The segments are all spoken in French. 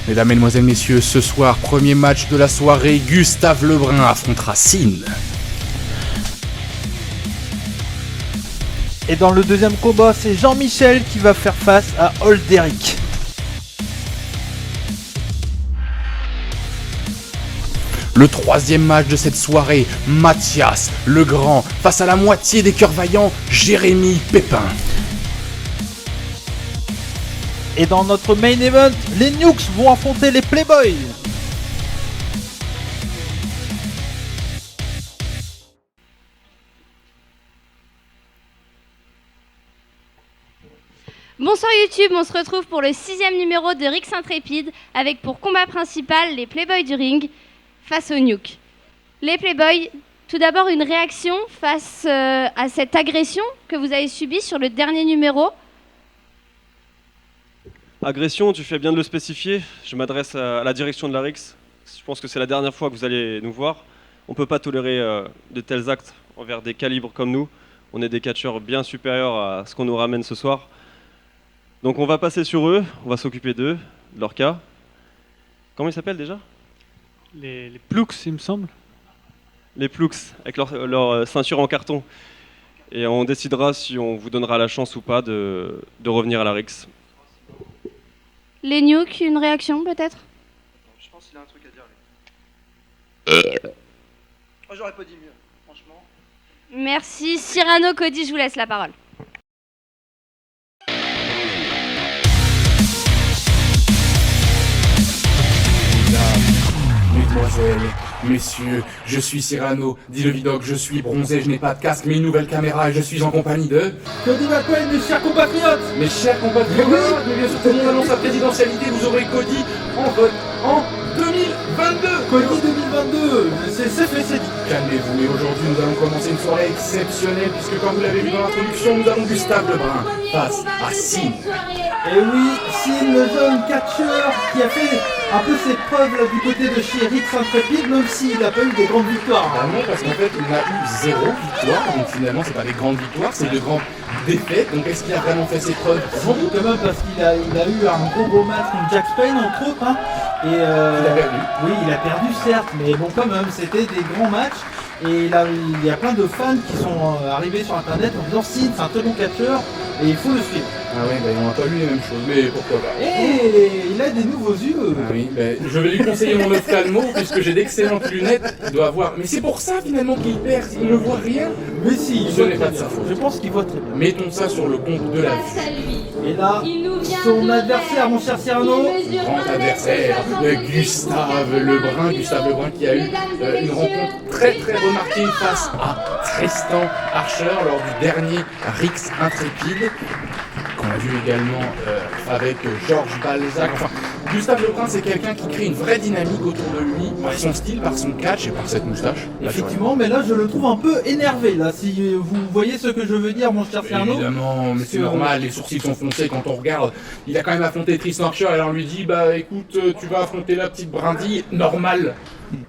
Mesdames, Mesdemoiselles, Messieurs, ce soir, premier match de la soirée, Gustave Lebrun affrontera Sin. Et dans le deuxième combat, c'est Jean-Michel qui va faire face à Olderic. Le troisième match de cette soirée, Mathias le Grand face à la moitié des cœurs vaillants, Jérémy Pépin. Et dans notre main event, les Nukes vont affronter les Playboys. Bonsoir YouTube, on se retrouve pour le 6e numéro de Rix Intrépide avec pour combat principal les Playboys du ring face aux Nukes. Les Playboys, tout d'abord une réaction face à cette agression que vous avez subie sur le dernier numéro. Agression, tu fais bien de le spécifier. Je m'adresse à la direction de la Rix. Je pense que c'est la dernière fois que vous allez nous voir. On ne peut pas tolérer de tels actes envers des calibres comme nous. On est des catcheurs bien supérieurs à ce qu'on nous ramène ce soir. Donc on va passer sur eux, on va s'occuper d'eux, de leur cas. Comment ils s'appellent déjà ? Les Ploucs, il me semble. Les Ploucs, avec leur ceinture en carton. Et on décidera si on vous donnera la chance ou pas de revenir à la Rix. Les Nukes, une réaction peut-être ? Je pense qu'il a un truc à dire. Moi j'aurais pas dit mieux, franchement. Merci. Cyrano, Cody, je vous laisse la parole. Mesdemoiselles, messieurs, je suis Cyrano, dit le Vidoc, je suis bronzé, je n'ai pas de casque, mais une nouvelle caméra et je suis en compagnie de... Cody McQuaid, mes chers compatriotes. Mes chers compatriotes, mais bien sûr, tout le monde annonce sa présidentialité, vous aurez Cody en vote en 2022. Cody 2022, c'est fait, c'est dit. Calmez-vous, et aujourd'hui nous allons commencer une soirée exceptionnelle, puisque comme vous l'avez vu dans l'introduction, nous avons Gustave Lebrun face à Sin. Et oui, Sin, le jeune catcheur qui a fait un peu ses preuves là, du côté de chez Rix Intrépide, même s'il n'a pas eu des grandes victoires. Ah non, parce qu'en fait, il a eu 0 victoire, donc finalement, c'est pas des grandes victoires, c'est de grandes défaites. Donc est-ce qu'il a vraiment fait ses preuves? Sans doute quand même, parce qu'il a eu un gros match contre Jack Payne, entre autres. Hein. Et il a perdu. Oui, il a perdu, certes, mais bon, quand même, c'était des grands matchs. Et il y a plein de fans qui sont arrivés sur internet en disant Sin, c'est un très bon catcheur et il faut le suivre. Ah oui, on n'a pas lu les mêmes choses, mais pourquoi pas. Et il a des nouveaux yeux. Ah oui, je vais lui conseiller mon ophtalmo puisque j'ai d'excellentes lunettes. Il doit avoir. Mais c'est pour ça finalement qu'il perd, il ne voit rien. Mais si, ce n'est pas de sa faute. Je pense qu'il voit très bien. Mettons ça sur le compte de la vie. Et là, son adversaire, mon cher Cyrano. Grand adversaire, Gustave Lebrun. Gustave Lebrun qui a eu une rencontre très très remarquée face à Tristan Archer lors du dernier Rix Intrépide. Qu'on a vu également avec Georges Balzac. Enfin, Gustave Lebrun, c'est quelqu'un qui crée une vraie dynamique autour de lui, par son style, par son catch et par cette moustache. Effectivement, mais là je le trouve un peu énervé. Là, si vous voyez ce que je veux dire, mon cher Cyrano. Évidemment, mais c'est normal, les sourcils sont foncés quand on regarde. Il a quand même affronté Tristan Archer et alors on lui dit bah écoute, tu vas affronter la petite brindille, normal.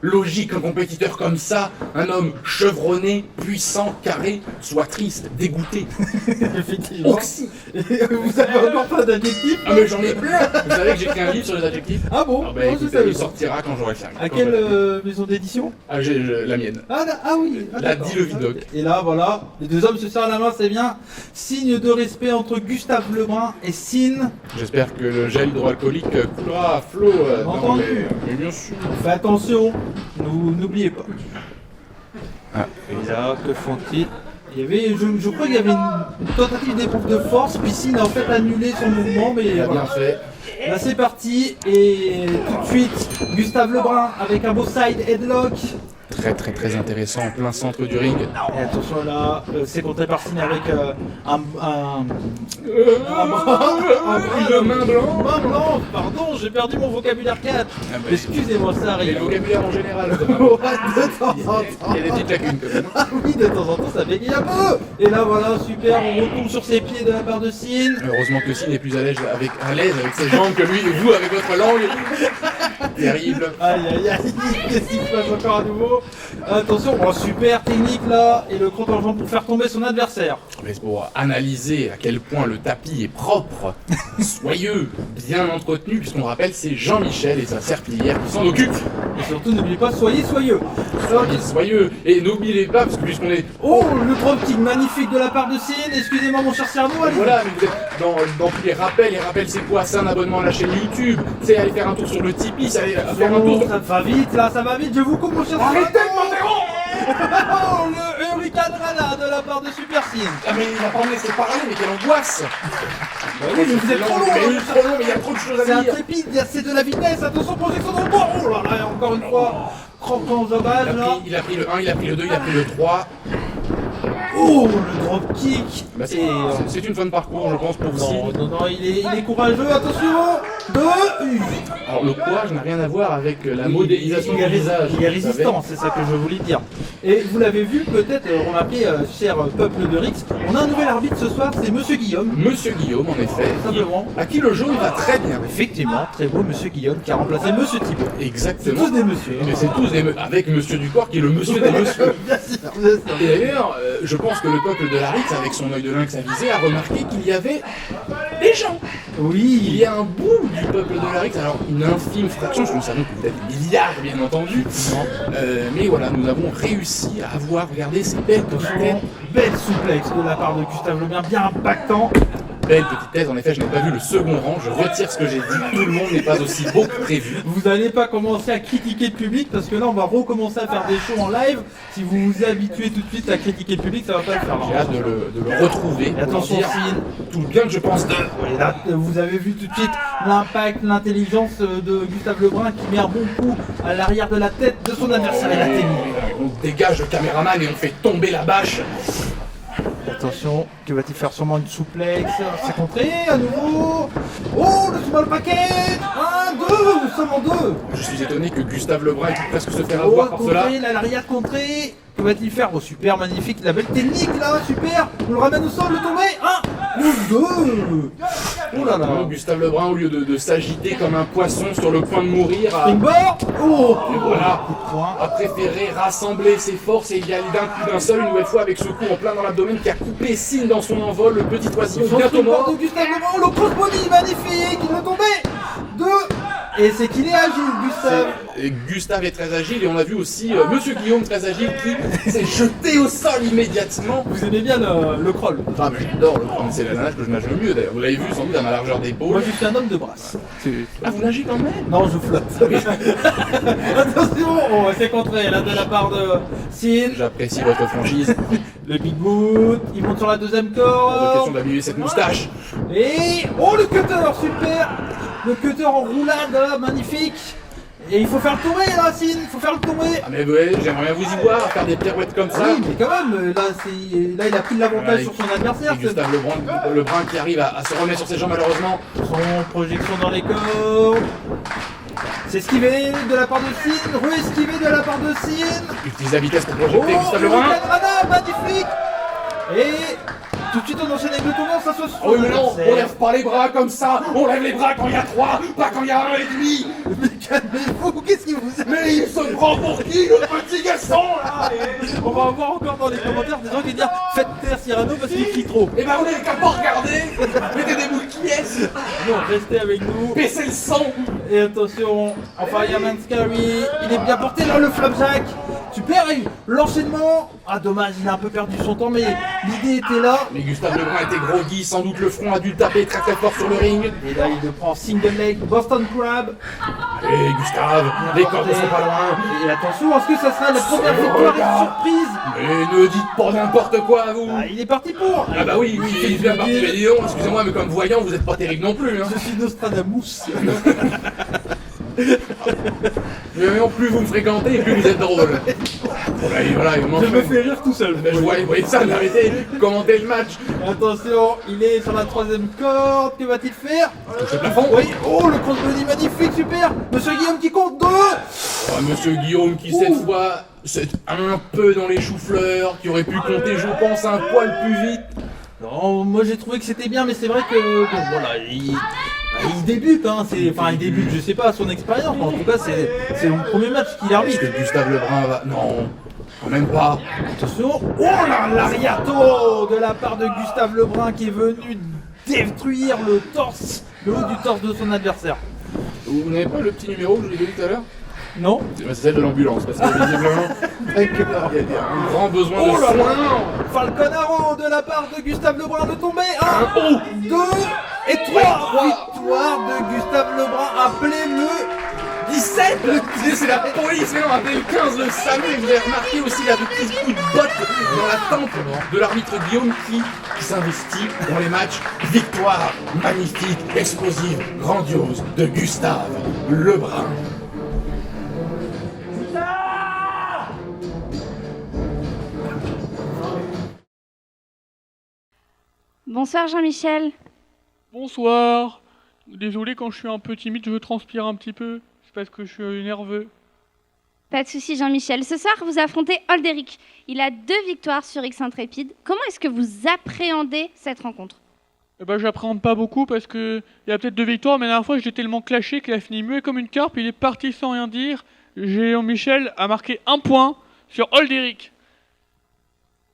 Logique, un compétiteur comme ça, un homme chevronné, puissant, carré, soit triste, dégoûté. Effectivement. Vous avez encore pas d'adjectifs? Ah mais j'en ai plein. Vous savez que j'ai écrit un livre sur les adjectifs? Ah bon? Ah bah écoutez, il sortira quand j'aurai fini. À quelle maison d'édition? Ah j'ai la mienne. Ah oui. La dit le Vidoc. Et là voilà, les deux hommes se serrent la main, c'est bien. Signe de respect entre Gustave Lebrun et Sin. J'espère que le gel hydroalcoolique coulera à flot. Entendu. Mais bien sûr. Faites attention, n'oubliez pas. Ah. Et là, que font-ils? Il y avait, je crois qu'il y avait une tentative d'épreuve de force, puis Sin a en fait annulé son mouvement, mais Il a voilà. bien fait. Là c'est parti, et tout de suite, Gustave Lebrun avec un beau side headlock. Très très très intéressant en plein centre du ring. Et attention là, c'est contré par Sin avec un main blanc. Main blanche, pardon, j'ai perdu mon vocabulaire 4. Excusez-moi, ça Et arrive. le vocabulaire en général. De temps en temps. Il y a des petites lacunes quand même. Ah oui, de temps en temps ça bégaye un peu. Et là voilà, super, on retombe sur ses pieds de la part de Sin. Heureusement que Sin est plus à l'aise avec ses jambes que lui et vous avec votre langue. Terrible. Aïe aïe aïe, qu'est-ce qui se passe encore à nouveau? Attention, oh, super technique là, et le croc en jambe pour faire tomber son adversaire. Mais pour analyser à quel point le tapis est propre, soyeux, bien entretenu, puisqu'on rappelle, c'est Jean-Michel et sa serpillière qui s'en occupent. Et surtout, n'oubliez pas, soyez soyeux. Soyez soyeux, et n'oubliez pas, parce que puisqu'on est... Oh, le drop kick magnifique de la part de Cine. Excusez-moi, mon cher cerveau. allez. Voilà, mais vous êtes dans tous les rappels, c'est quoi? C'est un abonnement à la chaîne YouTube, c'est aller faire un tour sur le Tipeee, c'est aller faire un tour... Ça va vite là, ça va vite. Je vous coupe, mon cher cerveau. Arrêtez de m'interrompre! Oh, le Hurricane Rana de la part de Super Cine. Ah mais il va pas me laisser parler, mais quelle angoisse! Oui, mais vous êtes trop long. Mais il est trop long, mais il y a trop de choses C'est à un dire! trépide, c'est de la vitesse. Attention, projection dans le bois. Oh là là, encore une fois. Crampon aux ovages là. Il a pris le 1, il a pris le 2, il a pris le 3. Oh, le drop kick. Bah, Et, c'est une fin de parcours, je pense, pour non, Cine. non, il est courageux. Attention. 2. Alors le courage n'a rien à voir avec la modélisation du visage. Il est vous savez. résistant, c'est ça que je voulais dire. Et vous l'avez vu peut-être, remarqué, cher peuple de Rix, on a un nouvel arbitre ce soir, c'est Monsieur Guillaume. Monsieur Guillaume, en effet, Simplement. à qui le jaune va très bien. Effectivement, très beau Monsieur Guillaume qui a remplacé Monsieur Thibault. C'est Exactement. tous des messieurs. Mais c'est tous des avec Monsieur Ducor qui est le monsieur des messieurs. Bien sûr, bien sûr. Et d'ailleurs, je pense que le peuple de la Rix, avec son œil de lynx avisé, a remarqué qu'il y avait des gens. Il Oui. y a un bout du peuple de la Rix, alors une infime fraction, je ne savais que vous êtes des milliards bien entendu, mais voilà, nous avons réussi à avoir, regardez ces belles petites têtes, Belle souplex de la part de Gustave Lebien, bien impactant. belles petites têtes, en effet je n'ai pas vu le second rang, je retire ce que j'ai dit, tout le monde n'est pas aussi beau que prévu. Vous n'allez pas commencer à critiquer le public parce que là on va recommencer à faire des shows en live. Si vous vous habituez tout de suite à critiquer le public, ça va pas le faire. J'ai hâte de le retrouver, Et pour attention dire Cine. tout le bien que je pense d'eux. Et là, vous avez vu tout de suite l'impact, l'intelligence de Gustave Lebrun qui met un bon coup à l'arrière de la tête de son adversaire et la tenue. On dégage le caméraman et on fait tomber la bâche. Attention, que va-t-il faire? Sûrement une souplex. C'est contré à nouveau. Oh, le small package. 1, 2, seulement 2. Je suis étonné que Gustave Lebrun ait pu presque se faire Oh, avoir par cela. contré, la l'arrière contré. Que va-t-il faire? Oh, super, magnifique. La belle technique là, super. On le ramène au sol, le tombé. 1 ou 2. Oh là là. Non, Gustave Lebrun, au lieu de s'agiter comme un poisson sur le point de mourir, a, Springboard. Oh, et voilà, coup de poing. a préféré rassembler ses forces et y aller d'un coup d'un seul, une nouvelle fois avec ce coup en plein dans l'abdomen qui a coupé Cine dans son envol, le petit oiseau Son bientôt springboard mort. de Gustave Lebrun, le crossbody magnifique. Il va tomber. 2. Et c'est qu'il est agile, Gustave. Et Gustave est très agile et on a vu aussi Monsieur Guillaume très agile qui s'est jeté au sol immédiatement. Vous aimez bien le crawl? Ah mais j'adore le prendre, c'est la nage que je nage le mieux d'ailleurs. Vous l'avez vu sans doute à ma largeur Moi d'épaule. je suis un homme de brasse. Ah vous nagez quand même? Non, je flotte. Attention, oh, c'est contré là de la part de Cine. J'apprécie votre franchise. Le big boot, il monte sur la deuxième Pas de question corde. d'habiller cette moustache. Et oh le cutter, super. Le cutter en roulade là, magnifique. Et il faut faire le tourner là, Cine, il faut faire le tourner. Ah mais ouais, j'aimerais bien vous y voir faire des pirouettes comme ça. Oui, mais quand même, là il a pris l'avantage Voilà, sur son adversaire. Et Gustave Lebrun qui arrive à se remettre sur ses jambes malheureusement. Son projection dans les cordes. C'est esquivé de la part de Cine, re-esquivé de la part de Cine. Il utilise la vitesse pour Oh, projeter Gustave le Lebrun. Rana, magnifique. Et tout de suite on enchaîne avec le tournant, ça se Oh oui mais non, on lève pas les bras comme ça. On lève les bras quand il y a 3, pas quand il y a 1,5. Mais calmez-vous, qu'est-ce qui vous a... Mais il se prend pour qui le petit garçon là? On va avoir encore dans les commentaires des gens qui disent faites taire Cyrano parce qu'il crie trop. Eh ben vous n'avez qu'à pas regarder. Mettez des boules qui est. Non, restez avec nous. Baissez le son. Et attention, enfin Fireman Scary, il est bien porté là le flapjack. Super, et l'enchaînement. Ah dommage, il a un peu perdu son temps, mais l'idée était là. Mais Gustave Lebrun était groggy, sans doute le front a dû le taper très très fort sur le ring. Et là il le prend single leg, Boston Crab. Allez Gustave, les cordes ne sont pas loin. Et attention, est-ce que ça sera la première victoire et surprise? Mais ne dites pas n'importe quoi à vous. Ah, il est parti pour. Ah bah oui, il est bien parti, mais dis donc, excusez-moi, mais comme voyant, vous êtes pas terrible non plus. Hein. Je suis Nostradamus. Mais non, plus vous me fréquentez, plus vous êtes drôle. Voilà, il Je me fais rire tout seul. Je voyais ça, arrêtez, commentez le match. Attention, il est sur la troisième corde, que va-t-il faire? Touche le plafond. Oui, oh le crossbody magnifique, super. Monsieur Guillaume qui compte 2. Ah, Monsieur Guillaume qui cette fois, c'est un peu dans les choux-fleurs, qui aurait pu compter, je pense, un poil plus vite. Non, moi j'ai trouvé que c'était bien, mais c'est vrai que, bon voilà, Il débute, hein, il débute, je sais pas, son expérience, mais en tout cas, c'est le premier match qu'il Est-ce arbitre. que Gustave Lebrun va... Non, quand même pas. Attention, oh là, l'ariato de la part de Gustave Lebrun qui est venu détruire le haut du torse de son adversaire. Vous n'avez pas le petit numéro que je vous ai donné tout à l'heure? Non? C'est celle de l'ambulance, parce que visiblement, D'accord. il y a un grand besoin Oh de là soins. là! Falconaro de la part de Gustave Lebrun de tomber. 1, 2 et 3. Victoire de Gustave Lebrun, appelé le 17. C'est la police, mais non, appelez le 15, le SAMU. Vous avez remarqué aussi la petite coup de botte dans la tempe de l'arbitre Guillaume qui s'investit dans les matchs. Victoire magnifique, explosive, grandiose de Gustave Lebrun. Bonsoir Jean-Michel. Bonsoir. Désolé, quand je suis un peu timide, je transpire un petit peu. C'est parce que je suis nerveux. Pas de soucis Jean-Michel. Ce soir, vous affrontez Olderic. Il a 2 victoires sur X Intrépide. Comment est-ce que vous appréhendez cette rencontre? Eh ben, j'appréhende pas beaucoup parce que il y a peut-être 2 victoires, mais la dernière fois, j'étais tellement clashé qu'il a fini muet comme une carpe. Il est parti sans rien dire. Jean-Michel a marqué 1 point sur Olderic.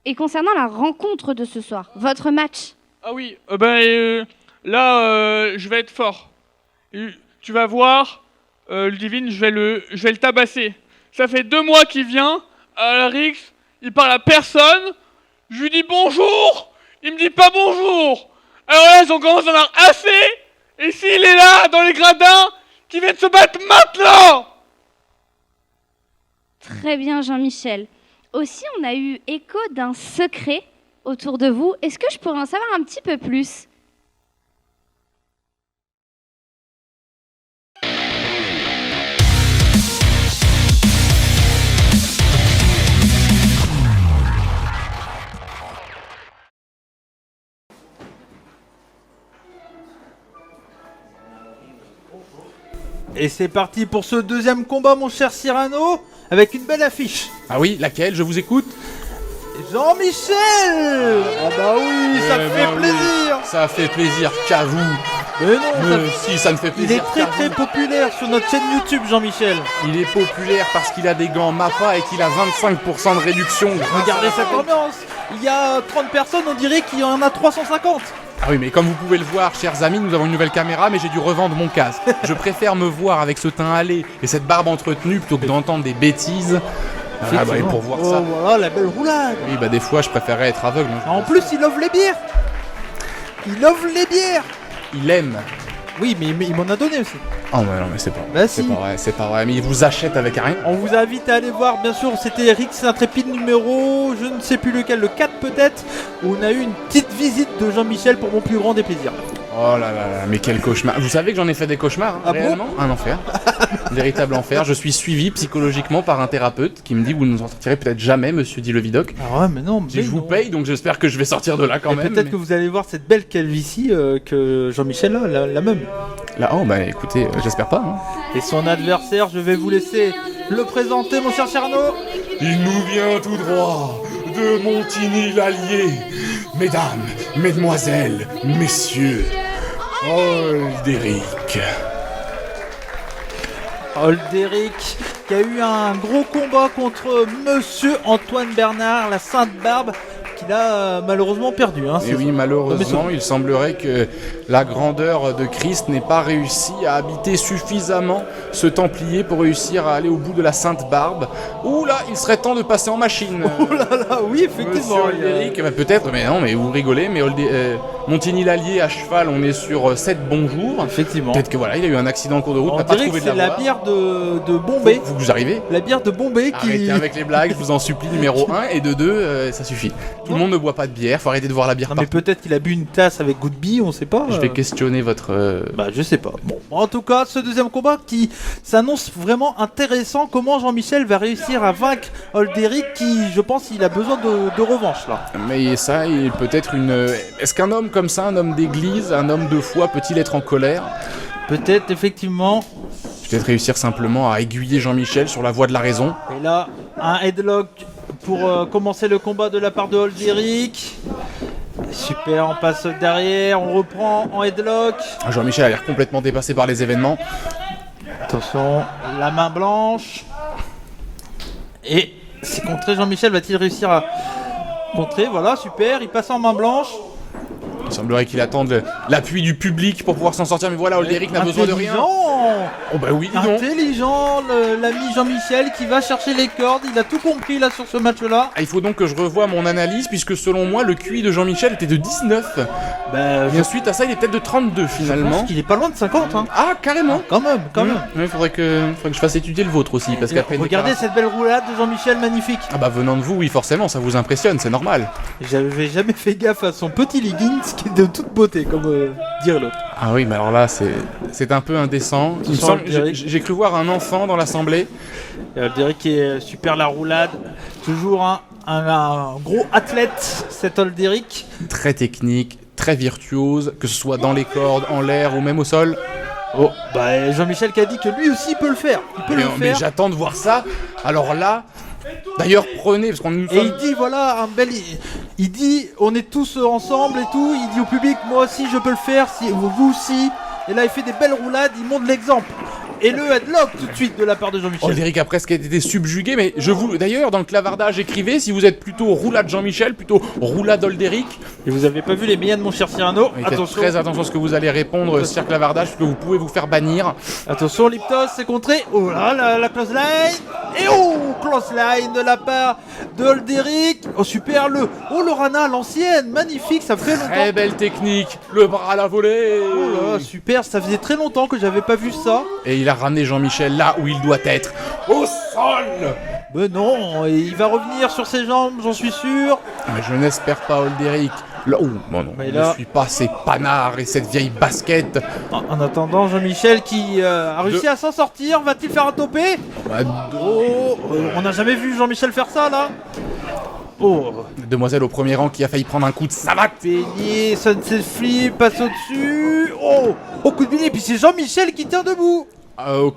Et concernant la rencontre de ce soir, votre match, Ah oui, là, je vais être fort. Tu vas voir, Ludivine, je vais le tabasser. Ça fait 2 mois qu'il vient à la Rix, il parle à personne. Je lui dis bonjour, il me dit pas bonjour. Alors là, j'en commence à en avoir assez. Et s'il est là, dans les gradins, qu'il vienne se battre maintenant. très bien Jean-Michel. Aussi, on a eu écho d'un secret autour de vous. Est-ce que je pourrais en savoir un petit peu plus? Et c'est parti pour ce deuxième combat, mon cher Cyrano, avec une belle affiche. Ah oui, laquelle? Je vous écoute. Jean-Michel! Ah bah oui, ça me fait plaisir! Ça fait plaisir qu'à vous. Mais non, Si, ça me fait il est plaisir. très qu'à très vous. populaire sur notre chaîne YouTube, Jean-Michel. Il est populaire parce qu'il a des gants MAPA et qu'il a 25% de réduction. Regardez cette ambiance. Il y a 30 personnes, on dirait qu'il y en a 350. Ah oui, mais comme vous pouvez le voir, chers amis, nous avons une nouvelle caméra, mais j'ai dû revendre mon casque. Je préfère me voir avec ce teint hâlé et cette barbe entretenue plutôt que d'entendre des bêtises. Ah bah, et pour voir ça. Oh voilà, la belle roulade. Oui, bah des fois, je préférerais être aveugle. hein. En plus, il offre les bières. Il offre les bières. Il aime. Oui, mais il m'en a donné aussi. Oh mais non, mais c'est pas Bah c'est si. pas vrai, c'est pas vrai. Mais il vous achète avec rien. On vous invite à aller voir, bien sûr, c'était Rix Intrépide numéro, je ne sais plus lequel, le 4 peut-être, où on a eu une petite visite de Jean-Michel pour mon plus grand des plaisirs. Oh là là là, mais quel cauchemar. Vous savez que j'en ai fait des cauchemars, hein, Ah bon réellement. Un enfer. Véritable enfer. Je suis suivi psychologiquement par un thérapeute qui me dit vous ne nous en sortirez peut-être jamais, monsieur dit Levidoc. Ah ouais, mais non, Si je vous paye, donc j'espère que je vais sortir de là quand Et même. peut-être mais- que vous allez voir cette belle calvitie que Jean-Michel a, la même. Là, oh bah écoutez, j'espère pas. Hein. Et son adversaire, je vais vous laisser le présenter, mon cher Charnot. Il nous vient tout droit de Montigny-l'Allier. Mesdames, mesdemoiselles, messieurs, Olderic. Olderic, qui a eu un gros combat contre Monsieur Antoine Bernard, la Sainte Barbe, qu'il a malheureusement perdu. Hein, Et oui, malheureusement, il semblerait que la grandeur de Christ n'ait pas réussi à habiter suffisamment ce Templier pour réussir à aller au bout de la Sainte Barbe. Ouh là, il serait temps de passer en machine. Oh là là, oui, effectivement. Monsieur Olderic, bah, peut-être, mais non, mais vous rigolez, mais Montigny-l'Allier à cheval, on est sur 7 bons jours. Effectivement. Peut-être que voilà, il a eu un accident en cours de route, On n'a pas dirait trouvé que de c'est la la voie. bière de Bombay. Vous arrivez? La bière de Bombay qui... Arrêtez avec les blagues, je vous en supplie, numéro 1 et de 2, ça suffit. Tout le monde ne boit pas de bière, faut arrêter de voir la bière Non mais partout. peut-être qu'il a bu une tasse avec goût de bille, on sait pas. Je vais questionner votre... Bah je sais pas. Bon, en tout cas, ce deuxième combat qui s'annonce vraiment intéressant. Comment Jean-Michel va réussir à vaincre Olderic qui, je pense, il a besoin de revanche là. Mais ça, il peut-être une... Est-ce qu'un homme comme ça, un homme d'église, un homme de foi, peut-il être en colère? Peut-être effectivement. Peut-être réussir simplement à aiguiller Jean-Michel sur la voie de la raison. Et là, un headlock pour commencer le combat de la part de Olderic. Super, on passe derrière, on reprend en headlock. Jean-Michel a l'air complètement dépassé par les événements. Attention, la main blanche. Et c'est contré, Jean-Michel va-t-il réussir à contrer? Voilà, super, il passe en main blanche. Il semblerait qu'il attende l'appui du public pour pouvoir s'en sortir, mais voilà, Olderic n'a besoin de rien. Oh bah oui, dis donc. Intelligent, l'ami Jean-Michel qui va chercher les cordes, il a tout compris là sur ce match-là. Ah, il faut donc que je revoie mon analyse, puisque selon moi, le QI de Jean-Michel était de 19. Et ensuite, à ça, il est peut-être de 32 finalement. Je pense qu'il est pas loin de 50, hein. Ah, carrément. Quand même. Il faudrait que je fasse étudier le vôtre aussi, parce qu'après... Regardez cette belle roulade de Jean-Michel, magnifique. Ah bah venant de vous, oui, forcément, ça vous impressionne, c'est normal. J'avais jamais fait gaffe à son petit leggings qui est de toute beauté, comme dire l'autre. Ah oui, mais alors là, c'est un peu indécent. J'ai cru voir un enfant dans l'assemblée. Olderic qui est super la roulade. Toujours un gros athlète, cet Olderic. Très technique, très virtuose, que ce soit dans les cordes, en l'air ou même au sol. Oh, bah Jean-Michel qui a dit que lui aussi il peut le faire. Mais j'attends de voir ça. Alors là... D'ailleurs, prenez, parce qu'on nous sommes... Et il dit, voilà, il dit, on est tous ensemble et tout. Il dit au public, moi aussi je peux le faire, si vous aussi. Et là, il fait des belles roulades, il montre l'exemple. Et le headlock tout de suite de la part de Jean-Michel. Olderic a presque été subjugué, mais d'ailleurs, dans le clavardage, écrivez si vous êtes plutôt roulade Jean-Michel, plutôt roulade Olderic. Et vous avez pas vu les miens de mon cher Cyrano. Faites très attention à ce que vous allez répondre, Sir Clavardage, parce que vous pouvez vous faire bannir. Attention, Liptos, c'est contré. Oh là, la close line. Et close line de la part de Olderic. Oh, super, le Rana, l'ancienne, magnifique, ça fait longtemps. Très belle technique, le bras à la volée. Oh là, super, ça faisait très longtemps que j'avais pas vu ça. Et il a ramené Jean-Michel là où il doit être, au sol. Mais non, il va revenir sur ses jambes, j'en suis sûr. Mais je n'espère pas, Olderic. Là, non, je ne suis pas ces panards et cette vieille basket. En attendant, Jean-Michel qui a réussi à s'en sortir, va-t-il faire un topé? On n'a jamais vu Jean-Michel faire ça là. Demoiselle au premier rang qui a failli prendre un coup de savate. Peigné, sunset flip, passe au-dessus. Coup de billet, puis c'est Jean-Michel qui tient debout.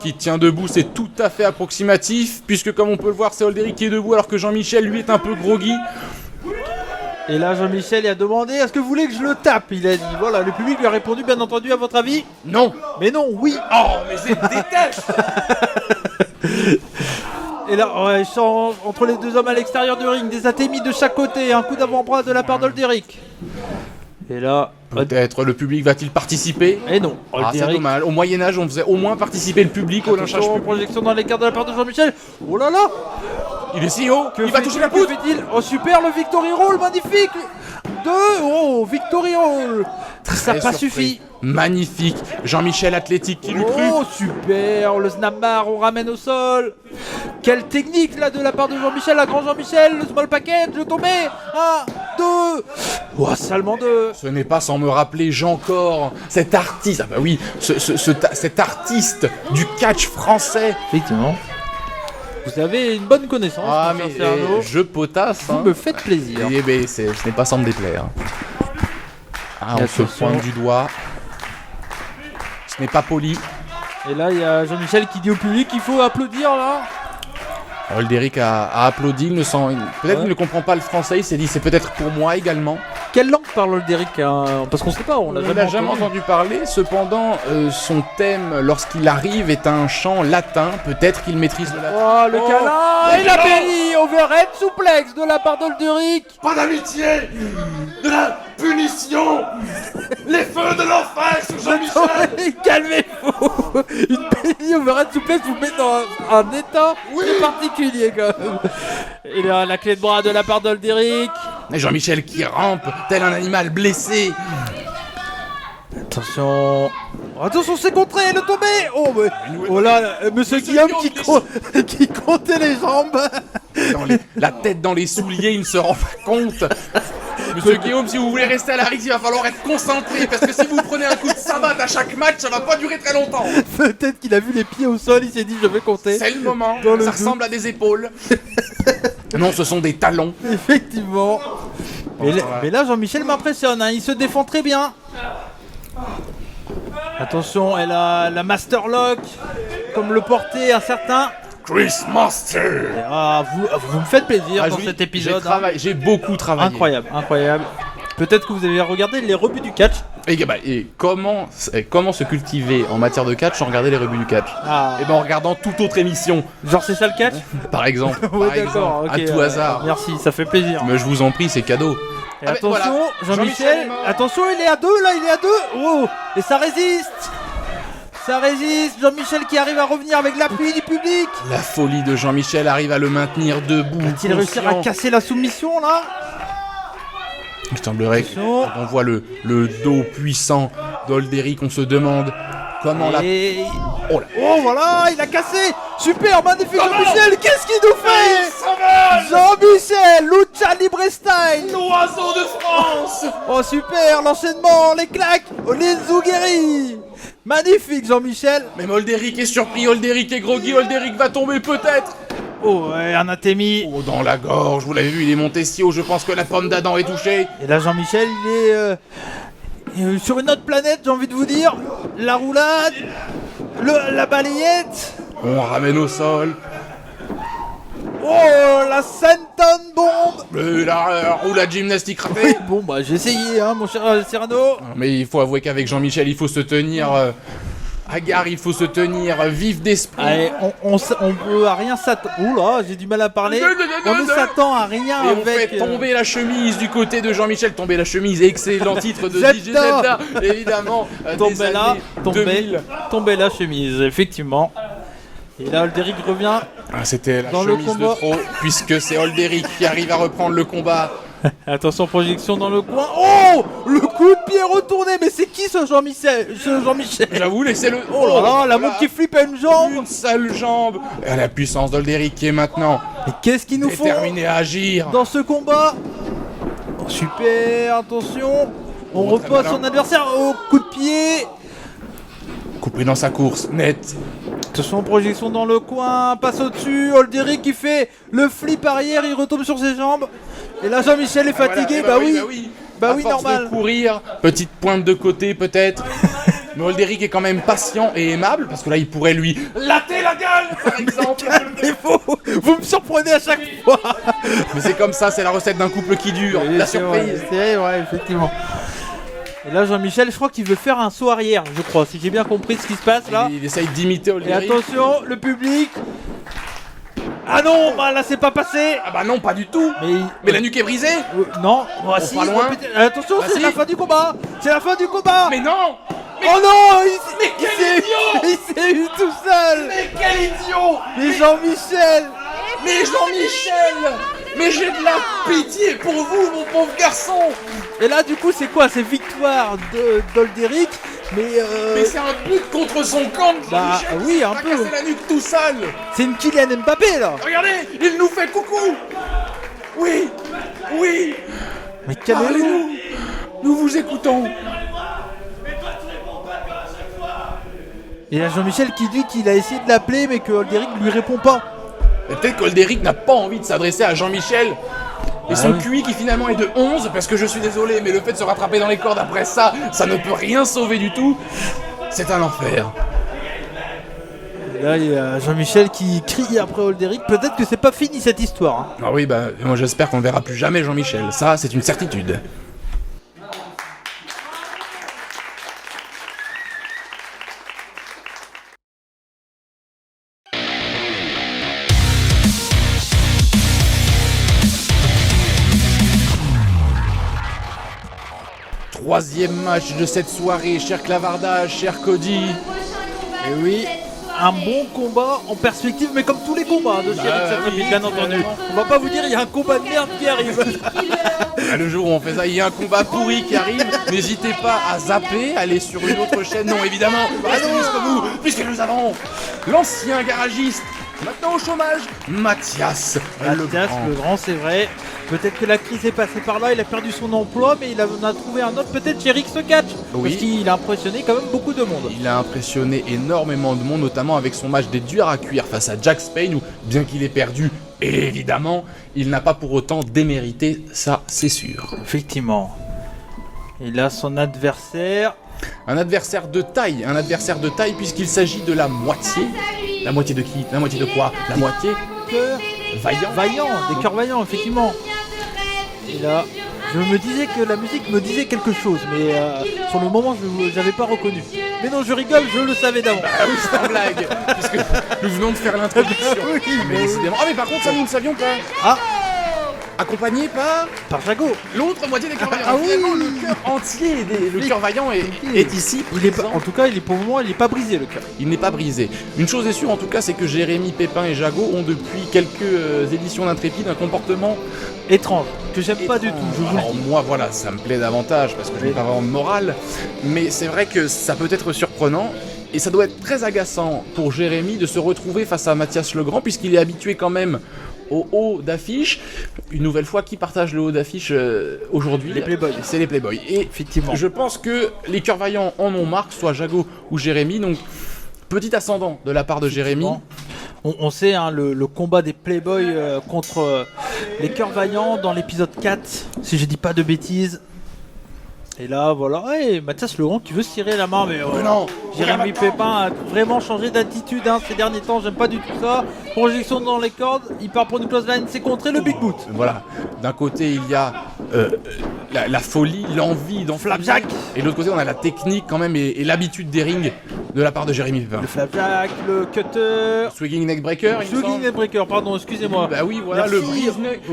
Qui tient debout, c'est tout à fait approximatif, puisque comme on peut le voir, c'est Olderic qui est debout, alors que Jean-Michel, lui, est un peu groggy. Et là, Jean-Michel a demandé, est-ce que vous voulez que je le tape? Il a dit, voilà, le public lui a répondu, bien entendu, à votre avis? Non. Mais non, oui. Mais je déteste. Et là, échange entre les deux hommes à l'extérieur du ring, des atémis de chaque côté, un coup d'avant-bras de la part d'Olderic. Et là... Peut-être le public va-t-il participer? Et non. C'est dommage. Au Moyen-Âge, on faisait au moins participer le public au lynchage public. Projection dans l'écart de la part de Jean-Michel. Oh là là. Il est si haut. Il va toucher la poutre. Que fait-il? Oh super, le Victory Roll, magnifique. Victory Roll. Ça n'a pas suffi. Magnifique. Jean-Michel athlétique qui l'eût cru. Oh super, le snap bar, on ramène au sol. Quelle technique là de la part de Jean-Michel, la grand Jean-Michel, le small package, le tombé. 1, 2. Seulement 2. Ce n'est pas sans me rappeler Jean Cor, cet artiste. Ah bah oui, cet artiste du catch français. Effectivement. Vous avez une bonne connaissance. Mais je potasse. Vous me faites plaisir. Ce n'est pas sans me déplaire. On se pointe du doigt. Ce n'est pas poli. Et là, il y a Jean-Michel qui dit au public qu'il faut applaudir là. Olderic a applaudi, peut-être qu'il ne comprend pas le français, il s'est dit c'est peut-être pour moi également. Quelle langue parle Olderic Parce qu'on sait pas, on l'a jamais entendu parler. Cependant, son thème lorsqu'il arrive est un chant latin, peut-être qu'il maîtrise le latin. Le câlin et la belly overhead souplex de la part d'Olderic. Pas d'amitié, de la punition, les feux de l'enfer sur Jean-Michel. Calmez-vous. Une belly overhead souplex vous met dans un état particulier quand même. Et là, la clé de bras de la part d'Olderic. Et Jean-Michel qui rampe tel un animal blessé. Attention, c'est contré, le tombé. Oh là, Monsieur Guillaume qui comptait les jambes. La tête dans les souliers, il ne se rend pas compte. Monsieur Guillaume, si vous voulez rester à la Rix, il va falloir être concentré, parce que si vous prenez un coup de savate à chaque match, ça va pas durer très longtemps. Peut-être qu'il a vu les pieds au sol, il s'est dit je vais compter. C'est le moment, ça ressemble à des épaules. Non, ce sont des talons. Effectivement. Mais là, Jean-Michel m'impressionne, il se défend très bien. Attention, elle a la Master Lock, comme le portait un certain... Chris Master. Vous me faites plaisir dans cet épisode. J'ai beaucoup travaillé. Incroyable. Peut-être que vous avez regardé les rebuts du catch. Et comment se cultiver en matière de catch sans regarder les rebuts du catch? Ah. Et ben en regardant toute autre émission, Genre c'est ça le catch? par exemple. Ouais, Par d'accord, exemple, ok, à tout hasard. Merci, ça fait plaisir. Mais je vous en prie, c'est cadeau. Et Ah, mais attention, voilà. Jean-Michel Jean-Michel, est mort. attention, il est à 2 là, il est à 2. Oh, et ça résiste. Ça résiste, Jean-Michel qui arrive à revenir avec l'appui du public. La folie de Jean-Michel arrive à le maintenir debout. Va-t-il réussir à conscient. casser la soumission là? Il semblerait Attention. qu'on voit le dos puissant d'Olderic, on se demande comment la... Et... Oh là. Oh voilà, il a cassé. Super, magnifique Jean-Michel, qu'est-ce qu'il nous fait? Jean-Michel, Lucha Libre Style. L'oiseau de France. Oh super, l'enchaînement, les claques, Olinzugeri. Magnifique Jean-Michel. Même Olderic est surpris, Olderic est groggy, Olderic va tomber peut-être. Oh ouais, Anathemi. Oh, dans la gorge, vous l'avez vu, il est monté si haut, je pense que la pomme d'Adam est touchée. Et là Jean-Michel, il est sur une autre planète, j'ai envie de vous dire. La roulade, la balayette. On ramène au sol. Oh, la senton bombe. La roulade gymnastique ratée. Bon bah j'ai essayé hein mon cher Cyrano. Mais il faut avouer qu'avec Jean-Michel, il faut se tenir... Agar, il faut se tenir vif d'esprit. Allez, on peut à rien s'attendre. Oula, j'ai du mal à parler. On ne s'attend à rien Et on avec... fait tomber la chemise du côté de Jean-Michel. Tomber la chemise, excellent titre de Zelda. DJ Zelda, évidemment. Tomber là, tomber 2000. tomber la chemise, effectivement. Et là, Olderic revient. Ah, c'était la Dans le chemise de combat. trop, puisque c'est Olderic qui arrive à reprendre le combat. Attention, projection dans le coin. Oh, le coup de pied retourné. Mais c'est qui ce Jean-Michel? J'avoue, laissez-le. Oh là là, la montre qui flippe à une jambe. Une seule jambe. Et la puissance d'Olderic qui est maintenant Mais qu'est-ce qu'il nous faut déterminé à agir. dans ce combat? Oh, super, attention. On Oh, très repose malin. son adversaire au coup de pied. Coupé dans sa course, net. Attention, projection dans le coin, passe au-dessus, Olderic qui fait le flip arrière, il retombe sur ses jambes. Et là Jean-Michel est fatigué, Voilà, bah, eh oui. Bah À oui, force normal. de courir, petite pointe de côté peut-être. Mais Olderic est quand même patient et aimable, parce que là il pourrait lui latter la gueule par exemple. Mais vous me surprenez à chaque fois. Mais c'est comme ça, c'est la recette d'un couple qui dure, Oui, la c'est surprise. vrai, c'est vrai, effectivement. Et là Jean-Michel, je crois qu'il veut faire un saut arrière, je crois, si j'ai bien compris ce qui se passe là. Il essaye d'imiter Et Olderic. attention, le public. Ah non, bah là c'est pas passé. Ah bah non, pas du tout. Mais la nuque est brisée. Non, bah si, pas loin. attention, Bah c'est si. la fin du combat. C'est la fin du combat. Mais non. Oh non, quel il s'est eu tout seul. Mais quel idiot. Mais Jean-Michel. Mais Jean-Michel. Mais j'ai de la pitié pour vous, mon pauvre garçon. Et là du coup c'est quoi? C'est victoire d'Olderic. Mais c'est un but contre son camp. Bah, Jean-Michel, oui, qui un s'est peu. cassé la nuque tout seul. C'est une Kylian Mbappé là. Regardez, il nous fait coucou. Oui, oui. Mais calmez-vous. Parlez-nous. Nous vous écoutons. Et là Jean-Michel qui dit qu'il a essayé de l'appeler mais que Olderic lui répond pas. Et peut-être qu'Olderic n'a pas envie de s'adresser à Jean-Michel. Et son oui. QI qui finalement est de 11, parce que je suis désolé, mais le fait de se rattraper dans les cordes après ça, ça ne peut rien sauver du tout. C'est un enfer. Et là il y a Jean-Michel qui crie après Olderic. Peut-être que c'est pas fini cette histoire. Hein. Ah oui, bah moi j'espère qu'on ne verra plus jamais Jean-Michel. Ça, c'est une certitude. Troisième match de cette soirée, cher Clavardage, cher Cody. Et oui, un bon combat en perspective, mais comme tous les combats de chez Rex Intrépide, bien entendu. On va pas vous dire il y a un combat de merde qui arrive. Ah, le jour où on fait ça, il y a un combat pourri qui arrive. N'hésitez pas à zapper, aller sur une autre chaîne. Non, évidemment, restez jusqu'au bout, puisque nous avons l'ancien garagiste, maintenant au chômage, Mathias Mathias Legrand. Legrand, c'est vrai. Peut-être que la crise est passée par là, il a perdu son emploi, mais on a trouvé un autre, peut-être chez Rix Catch. Oui. Parce qu'il a impressionné quand même beaucoup de monde. Il a impressionné énormément de monde, notamment avec son match des durs à cuire face à Jack Spain, où bien qu'il ait perdu, évidemment, il n'a pas pour autant démérité, ça c'est sûr. Effectivement. Et là, son adversaire. Un adversaire de taille puisqu'il s'agit de la moitié. La moitié de qui? La moitié de quoi? La moitié Cœur vaillant. vaillant, des cœurs vaillants, effectivement. Et là, Je me disais que la musique me disait quelque chose, mais sur le moment, je n'avais pas reconnu. Mais non, je rigole, je le savais d'avant. Ah oui, c'est une blague, puisque nous venons de faire l'introduction. Oui, Mais décidément. Ah mais par contre, ça nous ne savions pas. Ah, Accompagné par Jago. l'autre moitié des cœurs vaillants. Ah oui. Vraiment, le cœur entier, le cœur vaillant est ici. Il est pas, présent. en tout cas, pour le moment, il n'est pas brisé le cœur. Il n'est pas brisé. Une chose est sûre en tout cas, c'est que Jérémy, Pépin et Jago ont depuis quelques éditions d'Intrépide un comportement Étrange, que j'aime pas du tout, je vous le Alors dis. moi voilà, ça me plaît davantage parce que je n'ai pas vraiment de morale, mais c'est vrai que ça peut être surprenant et ça doit être très agaçant pour Jérémy de se retrouver face à Mathias Legrand puisqu'il est habitué quand même au haut d'affiche. Une nouvelle fois, qui partage le haut d'affiche aujourd'hui? Les Playboys. C'est les Playboys. Et Effectivement. je pense que les cœurs vaillants en ont marre, soit Jago ou Jérémy, donc petit ascendant de la part de Jérémy. On sait hein, le combat des Playboys contre les cœurs vaillants dans l'épisode 4, si je dis pas de bêtises. Et là, voilà. Hey, Mathias Legrand, tu veux se tirer la main, mais non. Jérémy Pépin a vraiment changé d'attitude hein, ces derniers temps. J'aime pas du tout ça. Projection dans les cordes. Il part pour une close line. C'est contré le big boot. Voilà. D'un côté, il y a la folie, l'envie dans Flapjack. Et de l'autre côté, on a la technique quand même et l'habitude des rings de la part de Jérémy Pépin. Le flapjack, le cutter. Swinging neckbreaker, il me Swinging semble. neckbreaker, pardon, excusez-moi. Bah oui, voilà, Merci.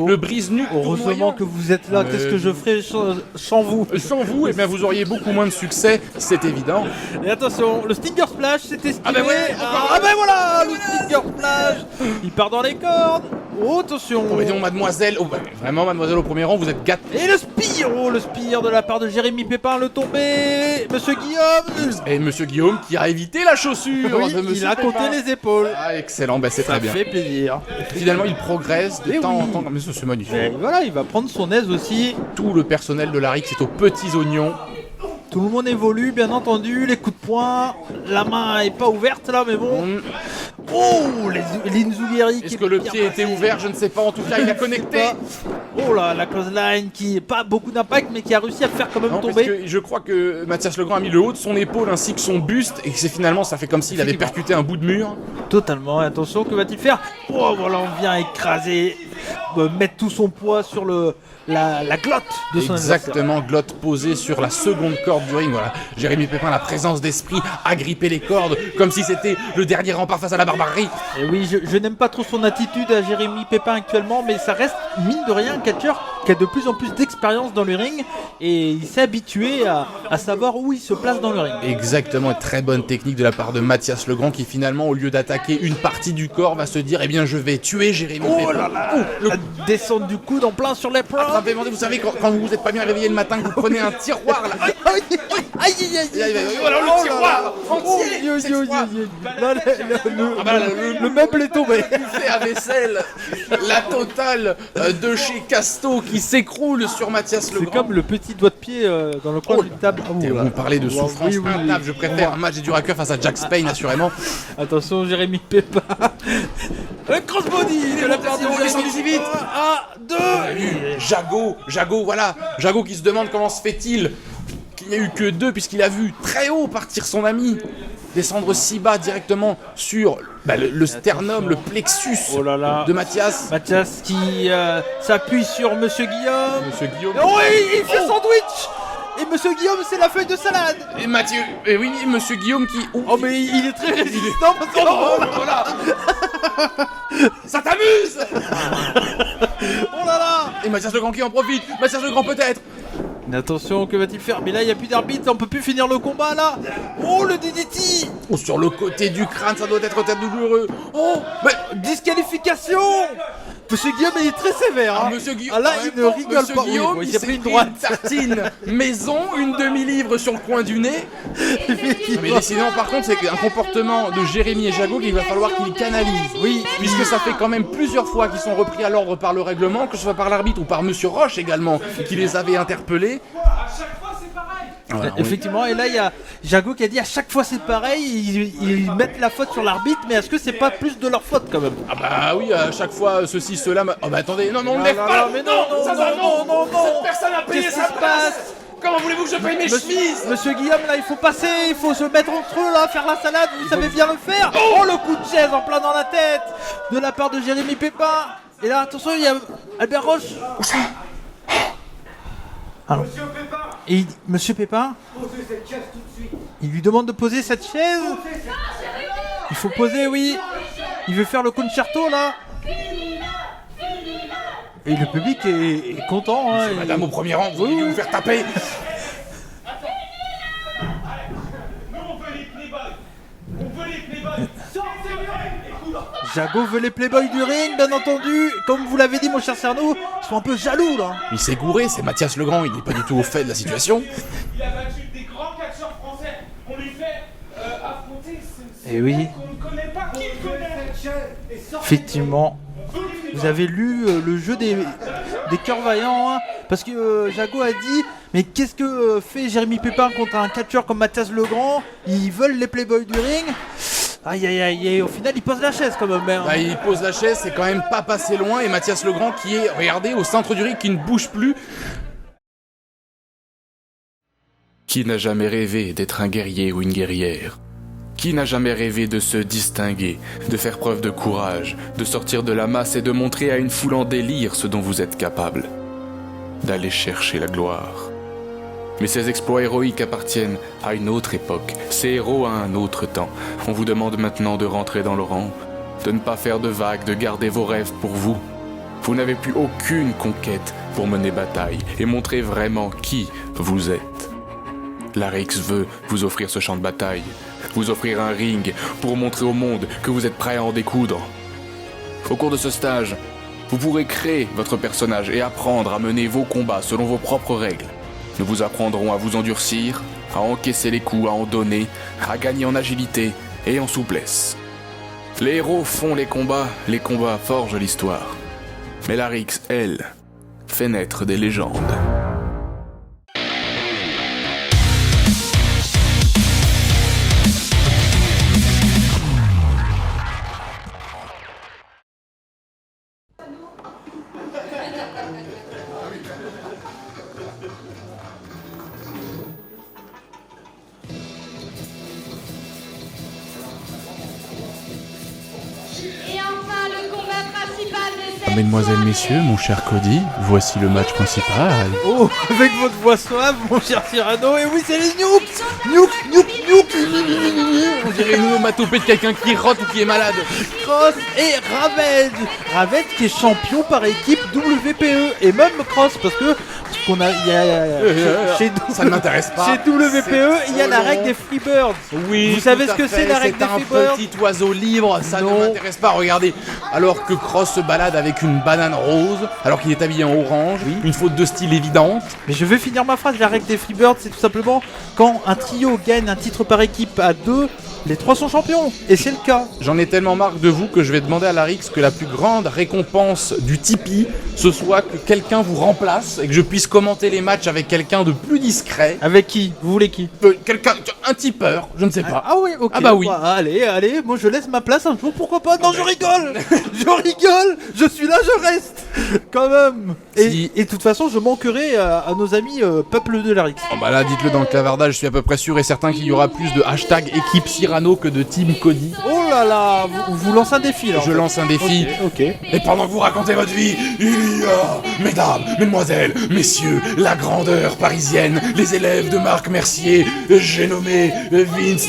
le brise-nuque. Heureusement tournoyant. que vous êtes là. Mais- Qu'est-ce que je ferais sans vous? Sans vous, eh bien, vous auriez beaucoup moins de succès, c'est évident. Et attention, le Stinger Splash, c'était esquivé. Ah bah ouais, encore ah bah voilà, le Stinger Splash. Il part dans les cordes. Oh, attention. Oh, mais non, mademoiselle, oh, bah, vraiment, mademoiselle au premier rang, vous êtes gâtée. Et le spire de la part de Jérémy Pépin, le tombé. Monsieur Guillaume. Et monsieur Guillaume qui a évité la chaussure Oui, de monsieur il a compté Pépin. les épaules. Ah, excellent, bah, c'est Ça très bien. fait plaisir. Finalement, il progresse de Eh temps en oui. temps. Mais ça, c'est magnifique. Et voilà, il va prendre son aise aussi. Tout le personnel de la RIC, c'est aux petits oignons. Tout le monde évolue, bien entendu. Les coups de poing. La main est pas ouverte là, mais bon. Oh, l'Inzugiri. Est-ce que le pied était ouvert? Je ne sais pas. En tout cas, il a connecté. Oh là, la close line qui n'a pas beaucoup d'impact, mais qui a réussi à le faire quand même Non, parce tomber. que je crois que Mathias Legrand a mis le haut de son épaule ainsi que son buste et que c'est finalement, ça fait comme s'il avait Effectivement. percuté un bout de mur. Totalement, et attention, que va-t-il faire? Oh voilà, on vient écraser, mettre tout son poids sur la glotte de son adversaire. Exactement, glotte posée sur la seconde corde du ring. Voilà, Jérémy Pépin, la présence d'esprit, a grippé les cordes comme si c'était le dernier rempart face à la barbarie. Et oui, je n'aime pas trop son attitude à Jérémy Pépin actuellement, mais ça reste, mine de rien, un catcheur qui a de plus en plus d'expérience dans le ring, et il s'est habitué à savoir où il se place dans le ring. Exactement, très bonne technique de la part de Mathias Legrand qui finalement, au lieu d'attaquer une partie du corps, va se dire, eh bien je vais tuer Jérémy Pépin. Oh là là, la descente du coude en plein sur les prods. Vous savez, quand vous vous êtes pas bien réveillé le matin, que vous prenez un tiroir là. Aïe, Aïe aïe aïe aïe aïe. voilà le Oh là tiroir là. entier, Oh, cette fois. Là, Ah bah là, le meuble est tombé. Buffet à vaisselle, la totale de chez Casto qui s'écroule sur Mathias C'est Legrand. comme le petit doigt de pied dans le coin Oh d'une table. Ah, Et voilà. vous parlez de Oui, souffrance oui, oui. intenable, je préfère un match des Duracker face à Jack Spain assurément. Attention, Jérémy Pépin. Le crossbody de la part de Descendez Jérémy. si vite. 1, 2. Jago, voilà. Jago qui se demande comment se fait-il qu'il n'y a eu que 2 puisqu'il a vu très haut partir son ami. Descendre si bas directement sur le sternum, le plexus Oh là là. de Mathias. Mathias qui s'appuie sur Monsieur Guillaume. Monsieur Guillaume. Oh, il fait sandwich. Et Monsieur Guillaume, c'est la feuille de salade. Et Mathieu. Et oui, Monsieur Guillaume qui. Oh, mais il est très résistant parce que... Oh, voilà. Ça t'amuse. Oh là là. Et Mathias Legrand qui en profite. Mathias Legrand peut-être. Mais attention, que va-t-il faire? Mais là, il n'y a plus d'arbitre, on peut plus finir le combat là. Oh, le DDT. Oh, sur le côté du crâne, ça doit être très douloureux. Oh, mais. Disqualification. Monsieur Guillaume, il est très sévère. Hein. Monsieur Guillaume, Ah là, en il même ne temps, rigole Monsieur pas. Guillaume, Oui, il il s'est s'est pris une pris droite. une tartine maison, une demi-livre sur le coin du nez. Mais décidément, par contre, c'est un comportement de Jérémy et Jago qu'il va falloir qu'ils canalisent. Oui, puisque ça fait quand même plusieurs fois qu'ils sont repris à l'ordre par le règlement, que ce soit par l'arbitre ou par Monsieur Roche également, qui les avait interpellés. Voilà, on- Effectivement, et là il y a Jago qui a dit à chaque fois c'est pareil, ils mettent la faute sur l'arbitre, mais est-ce que c'est pas plus de leur faute quand même? Ah bah oui, à chaque fois, ceci, cela... Oh bah attendez, non, on ne lève non, pas. non, mais non, ça, non. Cette personne a payé Qu'est-ce sa qui se place. passe? Comment voulez-vous que je paye mes chemises? Monsieur Guillaume, là il faut passer, il faut se mettre entre eux là, faire la salade, vous savez bien le faire. Oh, le coup de chaise en plein dans la tête de la part de Jérémy Pépin. Et là attention, il y a Albert Roche. Alors, et Monsieur Pépin, il lui demande de poser cette chaise. Il faut poser, oui. Il veut faire le concerto là. Et le public est content. Hein, Madame au premier rang, vous voulez vous faire taper. Jago veut les playboys du ring, bien entendu. Comme vous l'avez dit, mon cher Cerno, ils sont un peu jaloux là. Il s'est gouré, c'est Mathias Legrand, il n'est pas du tout au fait de la situation. Il a battu des grands catcheurs français. On lui fait affronter Et oui, qu'on ne connaît pas. Qui le connaît? effectivement. Vous avez lu le jeu des cœurs vaillants, hein, parce que Jago a dit mais qu'est-ce que fait Jérémy Pépin contre un catcheur comme Mathias Legrand? Ils veulent les playboys du ring. Aïe aïe aïe, et au final il pose la chaise quand même. Hein. Bah, il pose la chaise, c'est quand même pas passé loin, et Mathias Legrand qui est, regardez, au centre du ring, qui ne bouge plus. Qui n'a jamais rêvé d'être un guerrier ou une guerrière? Qui n'a jamais rêvé de se distinguer, de faire preuve de courage, de sortir de la masse et de montrer à une foule en délire ce dont vous êtes capable? D'aller chercher la gloire. Mais ces exploits héroïques appartiennent à une autre époque, ces héros à un autre temps. On vous demande maintenant de rentrer dans le rang, de ne pas faire de vagues, de garder vos rêves pour vous. Vous n'avez plus aucune conquête pour mener bataille et montrer vraiment qui vous êtes. Larix veut vous offrir ce champ de bataille, vous offrir un ring pour montrer au monde que vous êtes prêt à en découdre. Au cours de ce stage, vous pourrez créer votre personnage et apprendre à mener vos combats selon vos propres règles. Nous vous apprendrons à vous endurcir, à encaisser les coups, à en donner, à gagner en agilité et en souplesse. Les héros font les combats forgent l'histoire. Mais Larix, elle, fait naître des légendes. Et enfin, le combat principal de cette Mesdemoiselles, soirée. messieurs, mon cher Cody, voici le match principal. Oh, avec votre voix suave, mon cher Cyrano, et oui, c'est les Nukes. On dirait une onomatopée de quelqu'un qui rote ou qui est malade. Cross et Ravage. Ravage qui est champion par équipe WPE, et même Cross, parce que qu'on a, chez Ça ne m'intéresse pas. Chez WPE, il y a la trop règle long. des Freebirds. Oui, Vous savez tout ce que à c'est, fait, la règle des C'est un Freebirds? petit oiseau libre, ça Non. ne m'intéresse pas. Regardez, alors que Cross se balade avec une banane rose, alors qu'il est habillé en orange, une faute de style évidente. Mais je vais finir ma phrase, la règle des Freebirds, c'est tout simplement quand un trio gagne un titre par équipe à deux, les trois sont champions, et c'est le cas. J'en ai tellement marre de vous que je vais demander à Larix que la plus grande récompense du Tipeee, ce soit que quelqu'un vous remplace et que je puisse commenter les matchs avec quelqu'un de plus discret. Avec qui? Vous voulez qui? Quelqu'un, un tipeur, je ne sais pas. Ah oui, ok. Ah bah oui. Allez, moi je laisse ma place un jour, pourquoi pas? Non, je rigole. Je suis là, je reste. Quand même. Si- Et de toute façon, je manquerai à nos amis peuple de Larix. Bon bah là, dites-le dans le clavardage, je suis à peu près sûr et certain qu'il y aura plus de hashtag équipe Cyrano que de Team Cody. Oh là là, vous lancez un défi là. Je lance un défi. Ok. Et pendant que vous racontez votre vie, il y a, mesdames, mesdemoiselles, messieurs, la grandeur parisienne, les élèves de Marc Mercier, j'ai nommé Vince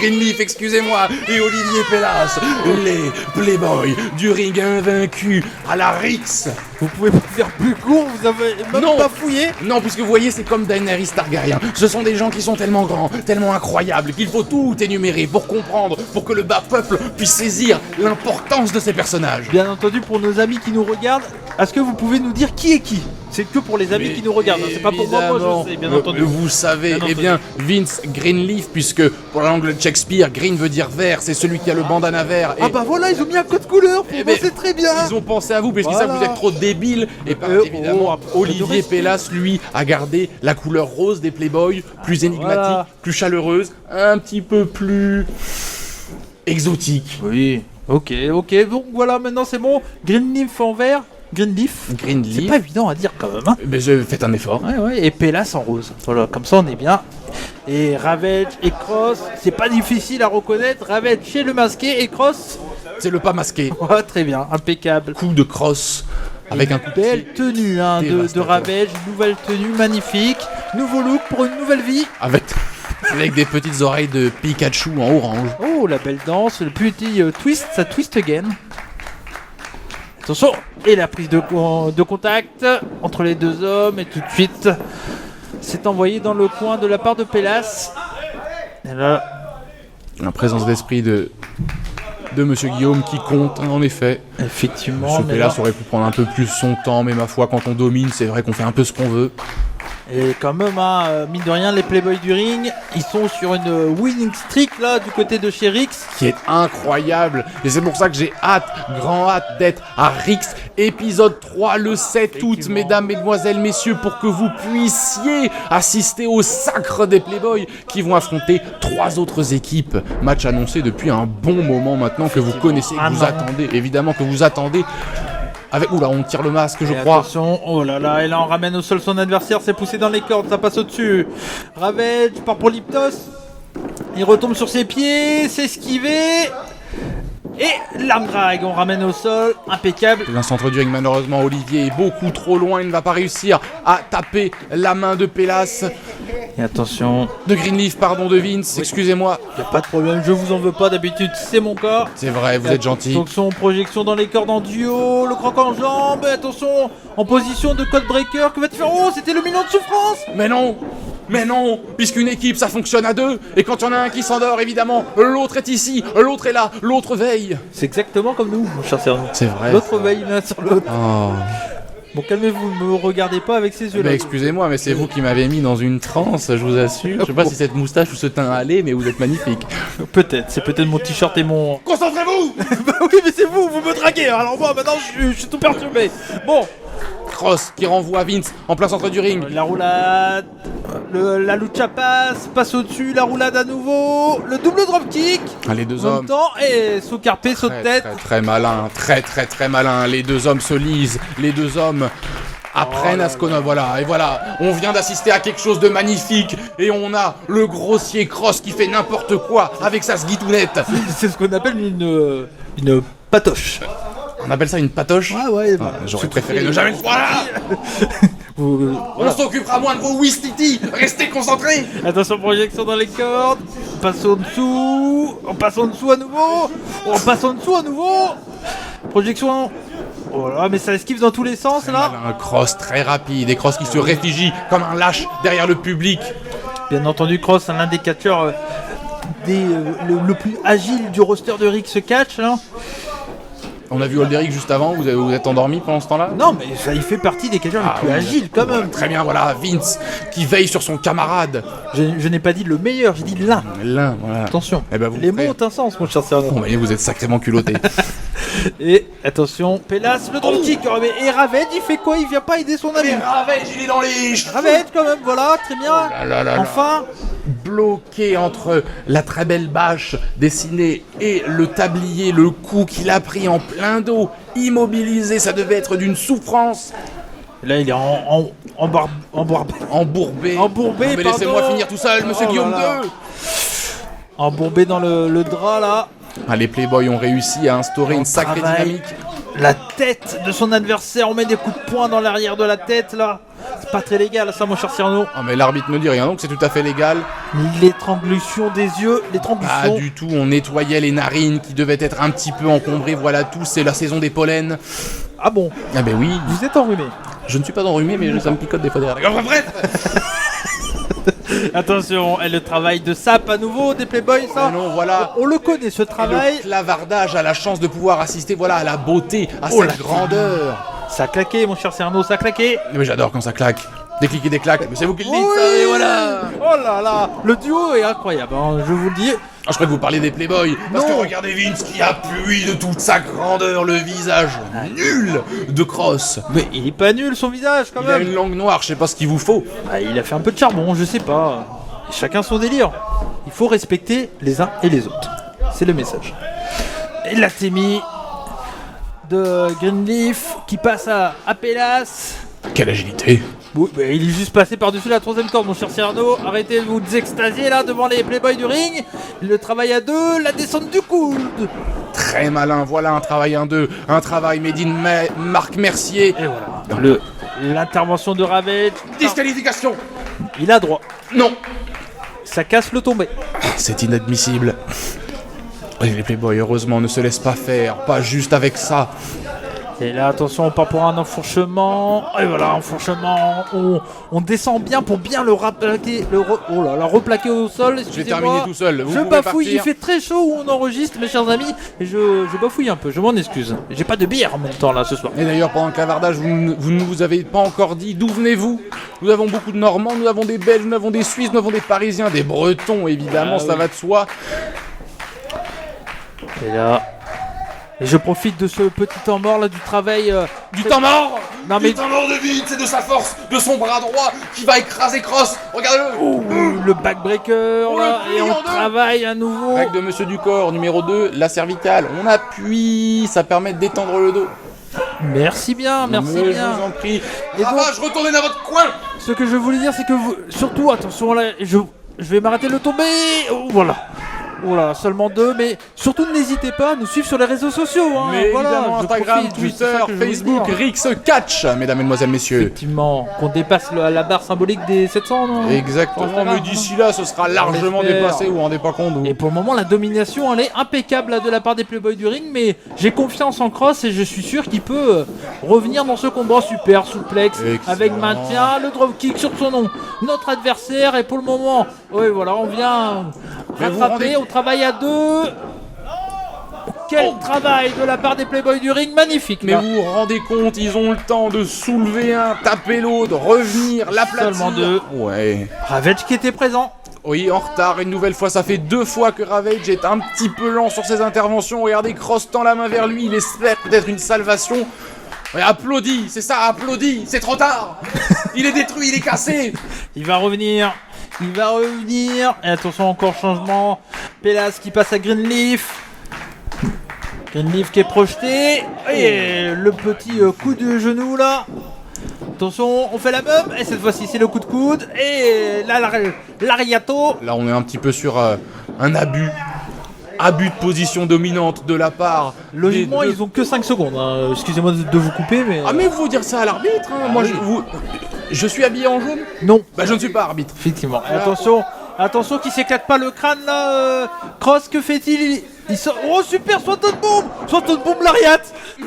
Greenleaf, excusez-moi, et Olivier Pellas, les playboys du ring invaincu à la Rix. Vous pouvez pas faire plus court, vous avez même Non. pas fouillé. Non, puisque vous voyez, c'est comme Daenerys Targaryen. Ce sont des gens qui sont tellement grands, tellement incroyables, qu'il faut tout énumérer pour comprendre, pour que le bas peuple puisse saisir l'importance de ces personnages. Bien entendu, pour nos amis qui nous regardent, est-ce que vous pouvez nous dire qui est qui? C'est que pour les amis qui nous regardent, hein, c'est pas pour moi, Évidemment. je sais, bien entendu. Vous savez, Bien eh entendu. bien, Vince Greenleaf, puisque pour la langue de Shakespeare, green veut dire vert, c'est celui qui a le bandana vert. Ah et bah voilà, ils ont mis un code couleur, pour Eh moi ben, c'est très bien. Ils ont pensé à vous, parce qu'ils Voilà. savent que vous êtes trop débiles. Et par évidemment, après, de Olivier respect. Pellas, lui, a gardé la couleur rose des Playboys, plus énigmatique, voilà. plus chaleureuse, un petit peu plus exotique. Oui, ok, donc voilà, maintenant c'est bon. Greenleaf en vert, Greenleaf. C'est Greenleaf. pas évident à dire quand même, hein. Mais faites un effort. Ouais, et Pellas en rose. Voilà, comme ça on est bien. Et Ravage et Cross, c'est pas difficile à reconnaître. Ravage chez le masqué et Cross. C'est le pas masqué. Ouais, très bien, impeccable. Coup de crosse Avec un coup de belle pied tenue hein, de dévastateur. Ravage, nouvelle tenue magnifique, nouveau look pour une nouvelle vie. Avec des petites oreilles de Pikachu en orange. Oh, la belle danse, le petit twist, ça twist again. Attention, et la prise de contact entre les deux hommes, et tout de suite, c'est envoyé dans le coin de la part de Pélas. Et là, La présence d'esprit de Monsieur Guillaume qui compte, en effet. effectivement, Monsieur mais Pélas là- aurait pu prendre un peu plus son temps, mais ma foi, quand on domine, c'est vrai qu'on fait un peu ce qu'on veut. et quand même, hein, mine de rien, les Playboys du ring, ils sont sur une winning streak là du côté de chez Rix. Qui est incroyable. Et c'est pour ça que j'ai grand hâte d'être à Rix, épisode 3, le 7 août, Effectivement. mesdames, mesdemoiselles, messieurs, pour que vous puissiez assister au sacre des Playboys qui vont affronter 3 autres équipes. Match annoncé depuis un bon moment maintenant, que vous connaissez, que vous attendez, évidemment que vous attendez. Avec, oula, on tire le masque, je Et crois. attention, oh là là, et là on ramène au sol son adversaire, c'est poussé dans les cordes, ça passe au-dessus. Ravage part pour Liptos, il retombe sur ses pieds, c'est esquivé. Et l'arm drag, on ramène au sol, impeccable. Dans le centre du ring, malheureusement, Olivier est beaucoup trop loin, il ne va pas réussir à taper la main de Pélas. Et attention, De Greenleaf, pardon, de Vince, excusez-moi. y a pas de problème, je vous en veux pas, d'habitude c'est mon corps. C'est vrai, vous êtes gentil. Attention, projection dans les cordes en duo, le croc en jambe, et attention, en position de code breaker, que va-t-il faire? Oh, c'était le million de souffrance. Mais non, puisqu'une équipe ça fonctionne à deux, et quand il y en a un qui s'endort, évidemment, l'autre est ici, l'autre est là, l'autre veille. C'est exactement comme nous, mon cher Cerny. C'est vrai. L'autre veille l'un sur l'autre. Oh. Bon, calmez-vous, ne me regardez pas avec ces yeux-là. Mais excusez-moi, mais c'est vous qui m'avez mis dans une transe, je vous assure. Je sais pas si cette moustache ou ce teint allait, mais vous êtes magnifique. Peut-être, c'est peut-être mon t-shirt et mon... Concentrez-vous. Bah oui, mais c'est vous, vous me draguez. Alors moi, maintenant, je suis tout perturbé. Bon, Cross qui renvoie Vince en plein centre du ring. la roulade, la lucha passe au-dessus, la roulade à nouveau, le double dropkick. Ah, les deux En même hommes. temps, et saut carpé, saut de Très, tête. très malin, très malin. Les deux hommes se lisent, les deux hommes apprennent à se connaître. Voilà, et voilà, on vient d'assister à quelque chose de magnifique. Et on a le grossier Cross qui fait n'importe quoi avec sa sguitounette. C'est ce qu'on appelle une patoche. On appelle ça une patoche. Ouais, Ah, j'aurais préféré ne jamais le voir. On Voilà. s'occupera moins de vos Wistiti. Restez concentrés. Attention, projection dans les cordes. On passe en dessous. On passe en dessous à nouveau. On passe en dessous à nouveau. Projection. Oh là, mais ça esquive dans tous les sens là. Un cross très rapide, et Cross qui se réfugie comme un lâche derrière le public. Bien entendu, Cross, un des catcheurs le plus agile du roster de Rick se catch là. On a vu Olderic juste avant, vous êtes endormi pendant ce temps-là? Non, mais ça, il fait partie des catcheurs les plus oui, agiles quand même. Très bien, voilà, Vince qui veille sur son camarade. Je n'ai pas dit le meilleur, j'ai dit l'un. L'un, voilà. Attention, Eh ben, vous les ferez- mots ont un sens, mon cher Cerny. Bon, mais vous êtes sacrément culotté. Et attention, Pélas, le dropkick. Et Ravage, il fait quoi? Il vient pas aider son ami. Ravage, il est dans les Ravage quand même, voilà, très bien. là là là. Enfin, Bloqué entre la très belle bâche dessinée et le tablier, le coup qu'il a pris en plein dos, immobilisé, ça devait être d'une souffrance. là il est embourbé, Embourbé. Embourbé, Non, mais laissez-moi pardon. finir tout seul, monsieur Oh là Guillaume là. II. embourbé dans le drap là. Ah, les Playboys ont réussi à instaurer On une sacrée travaille. dynamique. La tête de son adversaire, on met des coups de poing dans l'arrière de la tête là. C'est pas très légal ça, mon cher Cyrano. Ah, mais l'arbitre ne dit rien, donc c'est tout à fait légal. L'étranglution des yeux, Pas l'étranglution. du tout, on nettoyait les narines qui devaient être un petit peu encombrées, voilà tout, c'est la saison des pollens. Ah bon, Ah ben oui, vous êtes enrhumé. je ne suis pas enrhumé, mais ça me picote des fois derrière. Enfin, bref. Attention, et le travail de sap à nouveau des Playboys ça. Ah non, voilà. On le connaît ce Et travail. le clavardage a la chance de pouvoir assister, voilà, à la beauté, à Oh, la cette grandeur. Ça a claqué, mon cher Cyrano, ça a claqué. Mais j'adore quand ça claque. Des clics et des claques, mais c'est vous qui le dites, Oui. ça, et voilà. Oh là là, le duo est incroyable, hein, je vous le dis. Ah, je crois que vous parlez des Playboys, parce Non. que regardez Vince qui appuie de toute sa grandeur le visage nul de Cross. Mais il est pas nul son visage quand Il a même. une langue noire, je sais pas ce qu'il vous faut. Ah, il a fait un peu de charbon, je sais pas. Chacun son délire. Il faut respecter les uns et les autres. C'est le message. Et la Témi de Greenleaf qui passe à Pélas. Quelle agilité. Oui, bah, il est juste passé par-dessus la troisième corde, mon cher Cyrano. Arrêtez de vous extasier là devant les Playboys du ring. Le travail à deux, la descente du coude. très malin. Voilà un travail 1-2, un travail made in Marc Mercier. Et voilà. L'intervention de Ravage. Disqualification. Il a droit. Non. Ça casse le tombé. C'est inadmissible. Et les Playboys, heureusement, ne se laissent pas faire. Pas juste avec ça. Et là, attention, on part pour un enfourchement. Et voilà, enfourchement. On descend bien pour bien le replaquer, replaquer au sol. Je vais Excusez-moi. terminer tout seul. Vous Je pouvez bafouille, partir. il fait très chaud où on enregistre, mes chers amis. Et je bafouille un peu, je m'en excuse. J'ai pas de bière en même temps là ce soir. Et d'ailleurs, pendant le clavardage, vous ne vous avez pas encore dit d'où venez-vous. Nous avons beaucoup de Normands, nous avons des Belges, nous avons des Suisses, nous avons des Parisiens, des Bretons, évidemment, Ah ça oui. va de soi. Et là. Et je profite de ce petit temps mort là du travail. Du temps mort. Non mais. Du temps mort de vide, c'est de sa force, de son bras droit qui va écraser Cross. Regardez-le. Ouh, le backbreaker On là, le plie et on en deux. travaille à nouveau. Règle de Monsieur Ducor, numéro 2, la cervicale. On appuie, ça permet de détendre le dos. Merci bien, merci Mais bien. Je vous en prie. Et Ravage, retournez dans votre coin. Ce que je voulais dire, c'est que vous, surtout, attention là, je vais m'arrêter de le tomber. Oh, voilà. Voilà, seulement 2, mais surtout n'hésitez pas à nous suivre sur les réseaux sociaux. Hein. Mais voilà, évidemment, je Instagram, profite, oui, c'est Twitter, ça que je voulais Facebook, dire. Rix Catch, mesdames, mesdemoiselles, messieurs. Effectivement, qu'on dépasse la barre symbolique des 700, non Exactement, Instagram, mais d'ici là, ce sera largement l'espère. dépassé, vous vous rendez pas compte. Et pour le moment, la domination, elle est impeccable là, de la part des Playboys du ring, mais j'ai confiance en Cross et je suis sûr qu'il peut revenir dans ce combat super souplex Excellent. avec maintien, le dropkick sur son nom, notre adversaire, et pour le moment, oui voilà, on vient Mais vous rattraper, rendez- on travaille à 2. Quel travail de la part des Playboys du ring, magnifique. Mais là. vous vous rendez compte, ils ont le temps de soulever un, taper l'autre, revenir, l'aplatir. Seulement 2. Ouais. Ravage qui était présent. Oui, en retard, une nouvelle fois, ça fait 2 fois que Ravage est un petit peu lent sur ses interventions. Regardez, Cross tend la main vers lui, il espère peut-être une salvation. Ouais, applaudis, c'est ça, applaudis, c'est trop tard. Il est détruit, il est cassé. Il va revenir. Il va revenir. Et attention, encore changement. Pélas qui passe à Greenleaf. Greenleaf qui est projeté. Et le petit coup de genou là. Attention, on fait la même. Et cette fois-ci, c'est le coup de coude. Et là, l'ariato. Là, on est un petit peu sur un abus. Abus de position dominante de la part. Logiquement, des deux. ils ont que 5 secondes. Hein. Excusez-moi de vous couper, mais. Ah, mais vous dire ça à l'arbitre, hein. Moi, je suis habillé en jaune. Non. Bah, je ne suis pas arbitre. Effectivement. Et attention, attention qu'il s'éclate pas le crâne là. Cross, que fait-il? Il sort. Oh super, Swanton Bomb l'Ariat.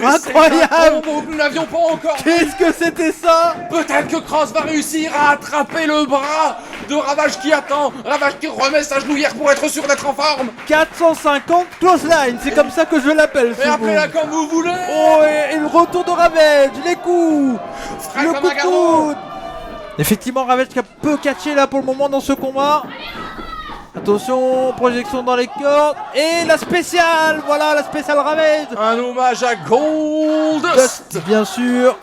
Incroyable. C'est un combo que nous n'avions pas encore. Qu'est-ce que c'était ça? Peut-être que Cross va réussir à attraper le bras de Ravage qui attend. Ravage qui remet sa genouillère pour être sûr d'être en forme. 450 close line, c'est comme ça que je l'appelle. Et appelez-la comme vous voulez. Oh, et le retour de Ravage, les coups, Frais le comme coup un de gardon. coude. Effectivement, Ravage qui a peu catché là pour le moment dans ce combat. Attention, projection dans les cordes. Et la spéciale, voilà la spéciale Ravage. Un hommage à Goldust. Dust, bien sûr.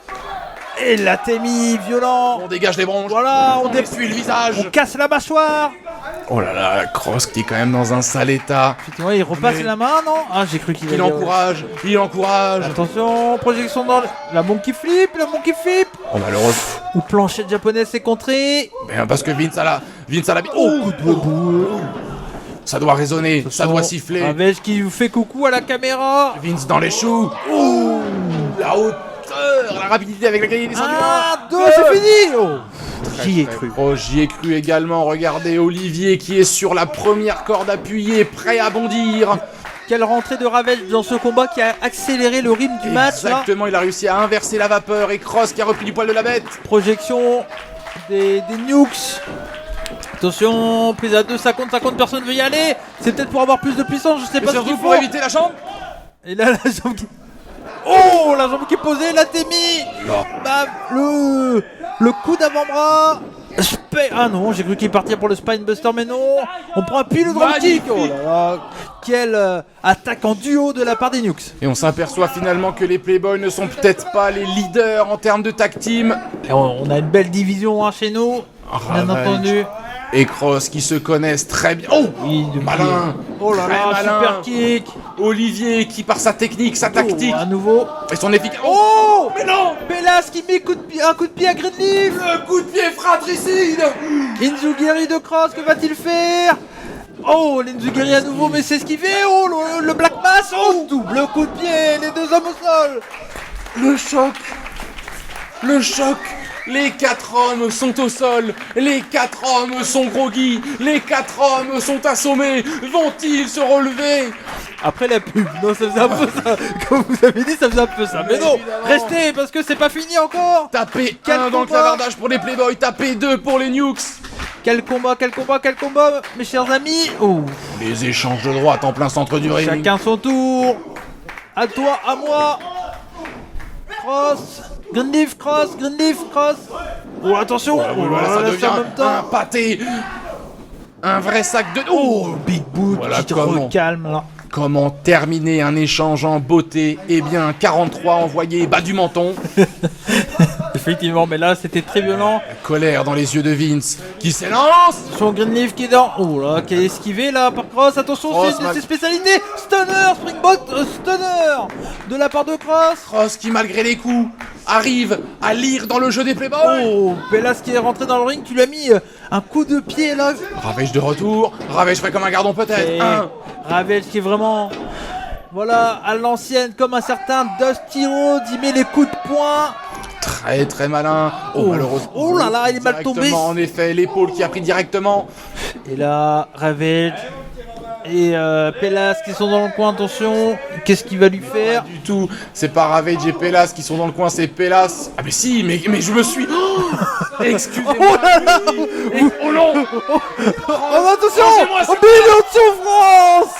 Et l'atémie violent. On dégage les bronches. Voilà, on essuie le visage. on casse la mâchoire. Oh là là, Cross qui est quand même dans un sale état. Effectivement, il repasse Mais- la main, non? Ah, j'ai cru qu'il Il allait- encourage, il encourage. Attention, projection dans la monkey flip, Oh malheureusement. Ou planchette japonaise, c'est contré. Ben, parce que Vince a la Oh, Coup de boule. ça doit résonner, ça doit siffler. Ravage qui vous fait coucou à la caméra. Vince dans les choux. Ouh, la hauteur, la rapidité avec laquelle il est descendu. Ah, 2, c'est fini. Oh, j'y ai Très cru. proche, j'y ai cru également. Regardez Olivier qui est sur la première corde appuyée, prêt à bondir. Quelle rentrée de Ravage dans ce combat qui a accéléré le rythme du match. Là. Exactement, il a réussi à inverser la vapeur et Cross qui a repris du poil de la bête. Projection des nukes. Attention, prise à 2, ça compte, personne veut y aller. C'est peut-être pour avoir plus de puissance, je sais Mais pas ce surtout qu'il pour faut. éviter la chambre. Et là, la jambe qui... Oh, la jambe qui est posée, la témie. Bam, le coup d'avant-bras. Ah non, j'ai cru qu'il partait pour le Spinebuster, mais non. On prend appui le dropkick. Oh là là, quelle attaque en duo de la part des Nukes. Et on s'aperçoit finalement que les Playboys ne sont peut-être pas les leaders en termes de tag team. Et on a une belle division hein, chez nous, bien Ravage. entendu. Et Cross qui se connaissent très bien. Oh, Oui, de malin. Oh là Très là, malin. super kick. Olivier qui par sa technique, sa tactique Oh, à nouveau. et son efficacité. Oh, mais non, Pélas qui met un coup de pied à Greenleaf. le coup de pied fratricide. Inzugiri de Cross, que va-t-il faire? Oh, l'Inzugiri à nouveau, mais c'est esquivé. Oh, le Black Mass, oh, double coup de pied, les deux hommes au sol. Le choc. Les 4 hommes sont au sol. Les 4 hommes sont groggy. Les 4 hommes sont assommés. Vont-ils se relever? Après la pub, non, ça faisait un peu ça. Comme vous avez dit, ça faisait un peu ça. Mais non, Évidemment. restez parce que c'est pas fini encore. Tapez Quel 1 dans le combat. clavardage pour les Playboys. Tapez 2 pour les Nukes. Quel combat, mes chers amis. Oh, Les échanges de droite en plein centre du ring. chacun son tour. À toi, à moi. Cross, Greenleaf, cross. Oh, attention. Oh, Voilà, ça là, devient en même temps. un pâté. Un vrai sac de... Oh, Big Boot Voilà qui te comment. recalme là. Comment terminer un échange en beauté? Eh bien, 43 envoyés bas du menton. Effectivement, mais là c'était très violent. Colère dans les yeux de Vince, qui s'élance. Son Greenleaf qui est dans. Oh là, qui est esquivé là par Cross. Attention, Cross, c'est une de ses spécialités. Stunner, Springboard, Stunner de la part de Cross. Cross qui, malgré les coups, arrive à lire dans le jeu des Playboys. Oh, Bellas qui est rentré dans le ring, tu lui as mis un coup de pied là. Ravage de retour. Ravage fait comme un gardon peut-être. Et Un. Ravage qui est vraiment, voilà, à l'ancienne, comme un certain Dusty Rhodes, il met les coups de poing. Très très malin. Oh, Oh. malheureusement. Oh là là, il est mal tombé. Directement, en effet, l'épaule qui a pris directement. Et là, Ravage et Pellas qui sont dans le coin, attention, qu'est-ce qu'il va lui faire? Du tout. C'est pas Ravage et Pellas qui sont dans le coin, c'est Pellas. Ah mais si, mais je me suis... Oh, excusez-moi. Oh là là. Oh non. Oh attention! Rangez-moi, Oh, million de souffrance!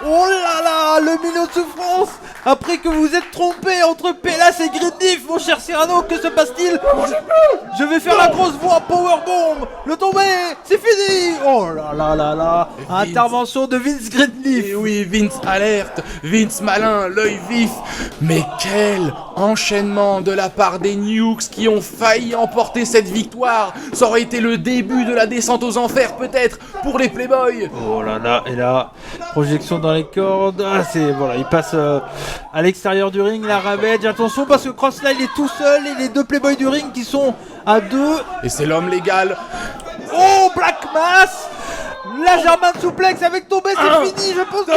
Oh là là, le million de souffrance! Après que vous êtes trompé entre Pellas et Greenleaf, mon cher Cyrano, que se passe-t-il? Je vais faire la grosse voix Powerbomb! Le tombé! C'est fini! Oh là là là là! Vince. Intervention de Vince Greenleaf! Et oui, Vince alerte, Vince malin, l'œil vif. Mais quel enchaînement de la part des Nukes qui ont failli emporter cette victoire. Ça aurait été le début de la descente aux enfers peut-être pour les Playboys. Oh là là, et là, projection dans les cordes. Ah, c'est voilà, il passe à l'extérieur du ring, la Ravage. Attention parce que Cross là il est tout seul et les deux Playboys du ring qui sont à deux. Et c'est l'homme légal. Oh, Black Mass! La German souplex avec tombé, c'est fini, je pense que.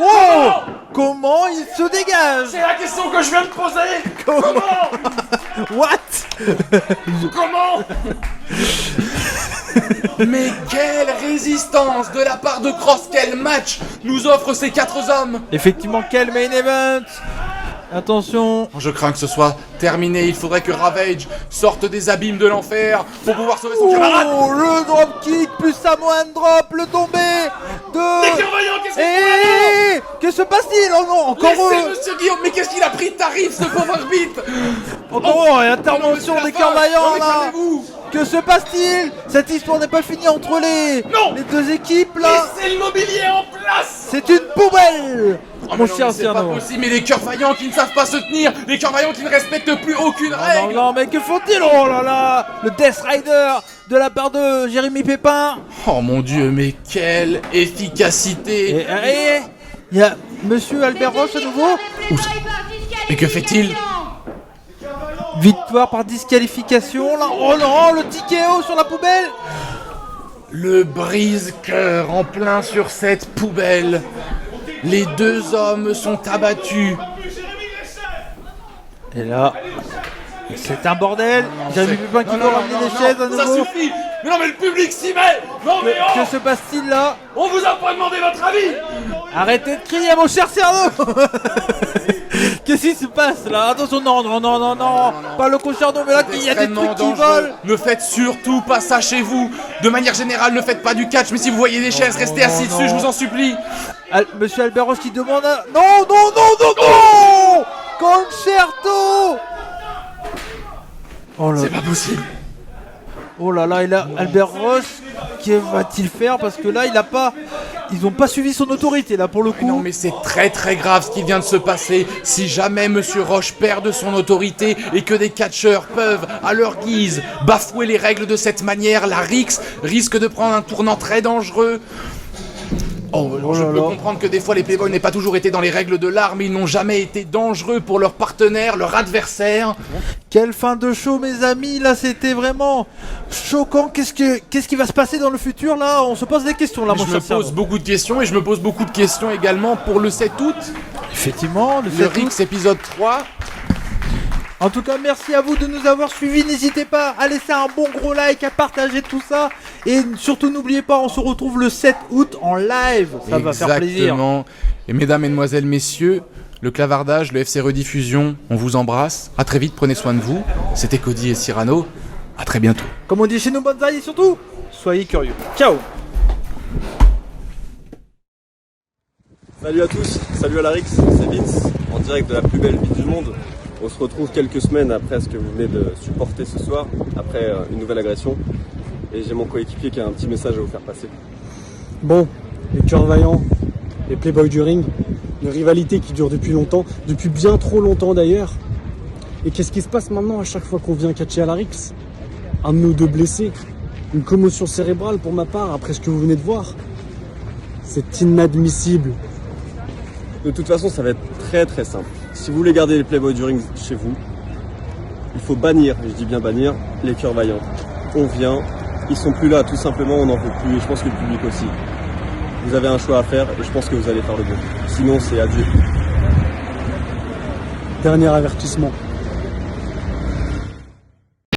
Oh! Comment il se dégage? C'est la question que je viens de poser. What? Comment Mais quelle résistance de la part de Cross. Quel match nous offrent ces 4 hommes. Effectivement, quel main event! Attention! Je crains que ce soit terminé. Il faudrait que Ravage sorte des abîmes de l'enfer pour pouvoir sauver son camarade. Oh, le dropkick plus Samoan drop, le tombé de... Les surveillants, qu'est-ce qu'ils font là-dedans? Que se passe-t-il? Oh non, encore Laissez eux! Monsieur Guillaume, mais qu'est-ce qu'il a pris de tarif ce pauvre arbitre? Encore eux, intervention des cœurs vaillants là! Calmez-vous. Que se passe-t-il? Cette histoire n'est pas finie entre les deux équipes là! Laissez le mobilier en place. C'est une poubelle! Oh, mais Mon non, cher mais c'est pas Cyrano! possible, mais les cœurs vaillants qui ne savent pas se tenir, les cœurs vaillants qui ne respectent plus aucune Non, règle. non, mais que font-ils? Oh là là! Le Death Rider de la part de Jérémy Pépin! Oh mon dieu, mais quelle efficacité. Et il y a Monsieur Albert Ross à nouveau? Et que fait-il? Victoire par disqualification là. Oh non, le TKO sur la poubelle. Le brise-cœur en plein sur cette poubelle. Les 2 hommes sont abattus. Et là, c'est un bordel. Jérémy Pépin qui Non, veut non, ramener non, les non, chaises à ça nouveau. suffit. Mais non, mais le public s'y met. Non mais oh, Que se passe-t-il là? on vous a pas demandé votre avis. Arrêtez de crier mon cher cerveau. Qu'est-ce qui se passe là? Attention, non, pas le concernant, mais là il y a des Extrêmement trucs qui dangereux. volent. Ne faites surtout pas ça chez vous. De manière générale, ne faites pas du catch, mais si vous voyez des chaises, restez non, assis non. dessus, je vous en supplie. Monsieur Albert Ross qui demande un... Non. Concerto. Oh là. C'est pas possible. Oh là là, et là, Albert Ross, que va-t-il faire? Parce que là, ils ont pas suivi son autorité, là, pour le coup. Non mais c'est très très grave ce qui vient de se passer. Si jamais Monsieur Roche perd de son autorité et que des catcheurs peuvent, à leur guise, bafouer les règles de cette manière, la Rix risque de prendre un tournant très dangereux. Je peux comprendre que des fois les Playboys n'aient pas toujours été dans les règles de l'art, mais ils n'ont jamais été dangereux pour leur partenaire, leur adversaire. Quelle fin de show, mes amis, là c'était vraiment choquant. Qu'est-ce qui va se passer dans le futur là? On se pose des questions là, mon Je cher me pose beaucoup de questions et je me pose beaucoup de questions également pour le 7 août. Effectivement, le Le 7 août. Rix épisode 3. En tout cas, merci à vous de nous avoir suivis. N'hésitez pas à laisser un bon gros like, à partager tout ça. Et surtout, n'oubliez pas, on se retrouve le 7 août en live. Ça va faire plaisir. Exactement. Et mesdames, mesdemoiselles, messieurs, le clavardage, le FC Rediffusion, on vous embrasse. À très vite, prenez soin de vous. C'était Cody et Cyrano. À très bientôt. Comme on dit chez nous, Banzai, et surtout, soyez curieux. Ciao. Salut à tous, salut à la Rix, c'est Vince, en direct de la plus belle ville du monde. On se retrouve quelques semaines après ce que vous venez de supporter ce soir, après une nouvelle agression. Et j'ai mon coéquipier qui a un petit message à vous faire passer. Bon, les cœurs vaillants, les Playboys du ring, une rivalité qui dure depuis longtemps, depuis bien trop longtemps d'ailleurs. Et qu'est-ce qui se passe maintenant à chaque fois qu'on vient catcher à la Rix? Un de nous deux blessés, une commotion cérébrale pour ma part après ce que vous venez de voir. C'est inadmissible. De toute façon, ça va être très très simple. Si vous voulez garder les Playboys du ring chez vous, il faut bannir, et je dis bien bannir, les cœurs vaillants. On vient, ils sont plus là, tout simplement, on n'en veut plus, et je pense que le public aussi. Vous avez un choix à faire, et je pense que vous allez faire le bon. Sinon, c'est adieu. Dernier avertissement.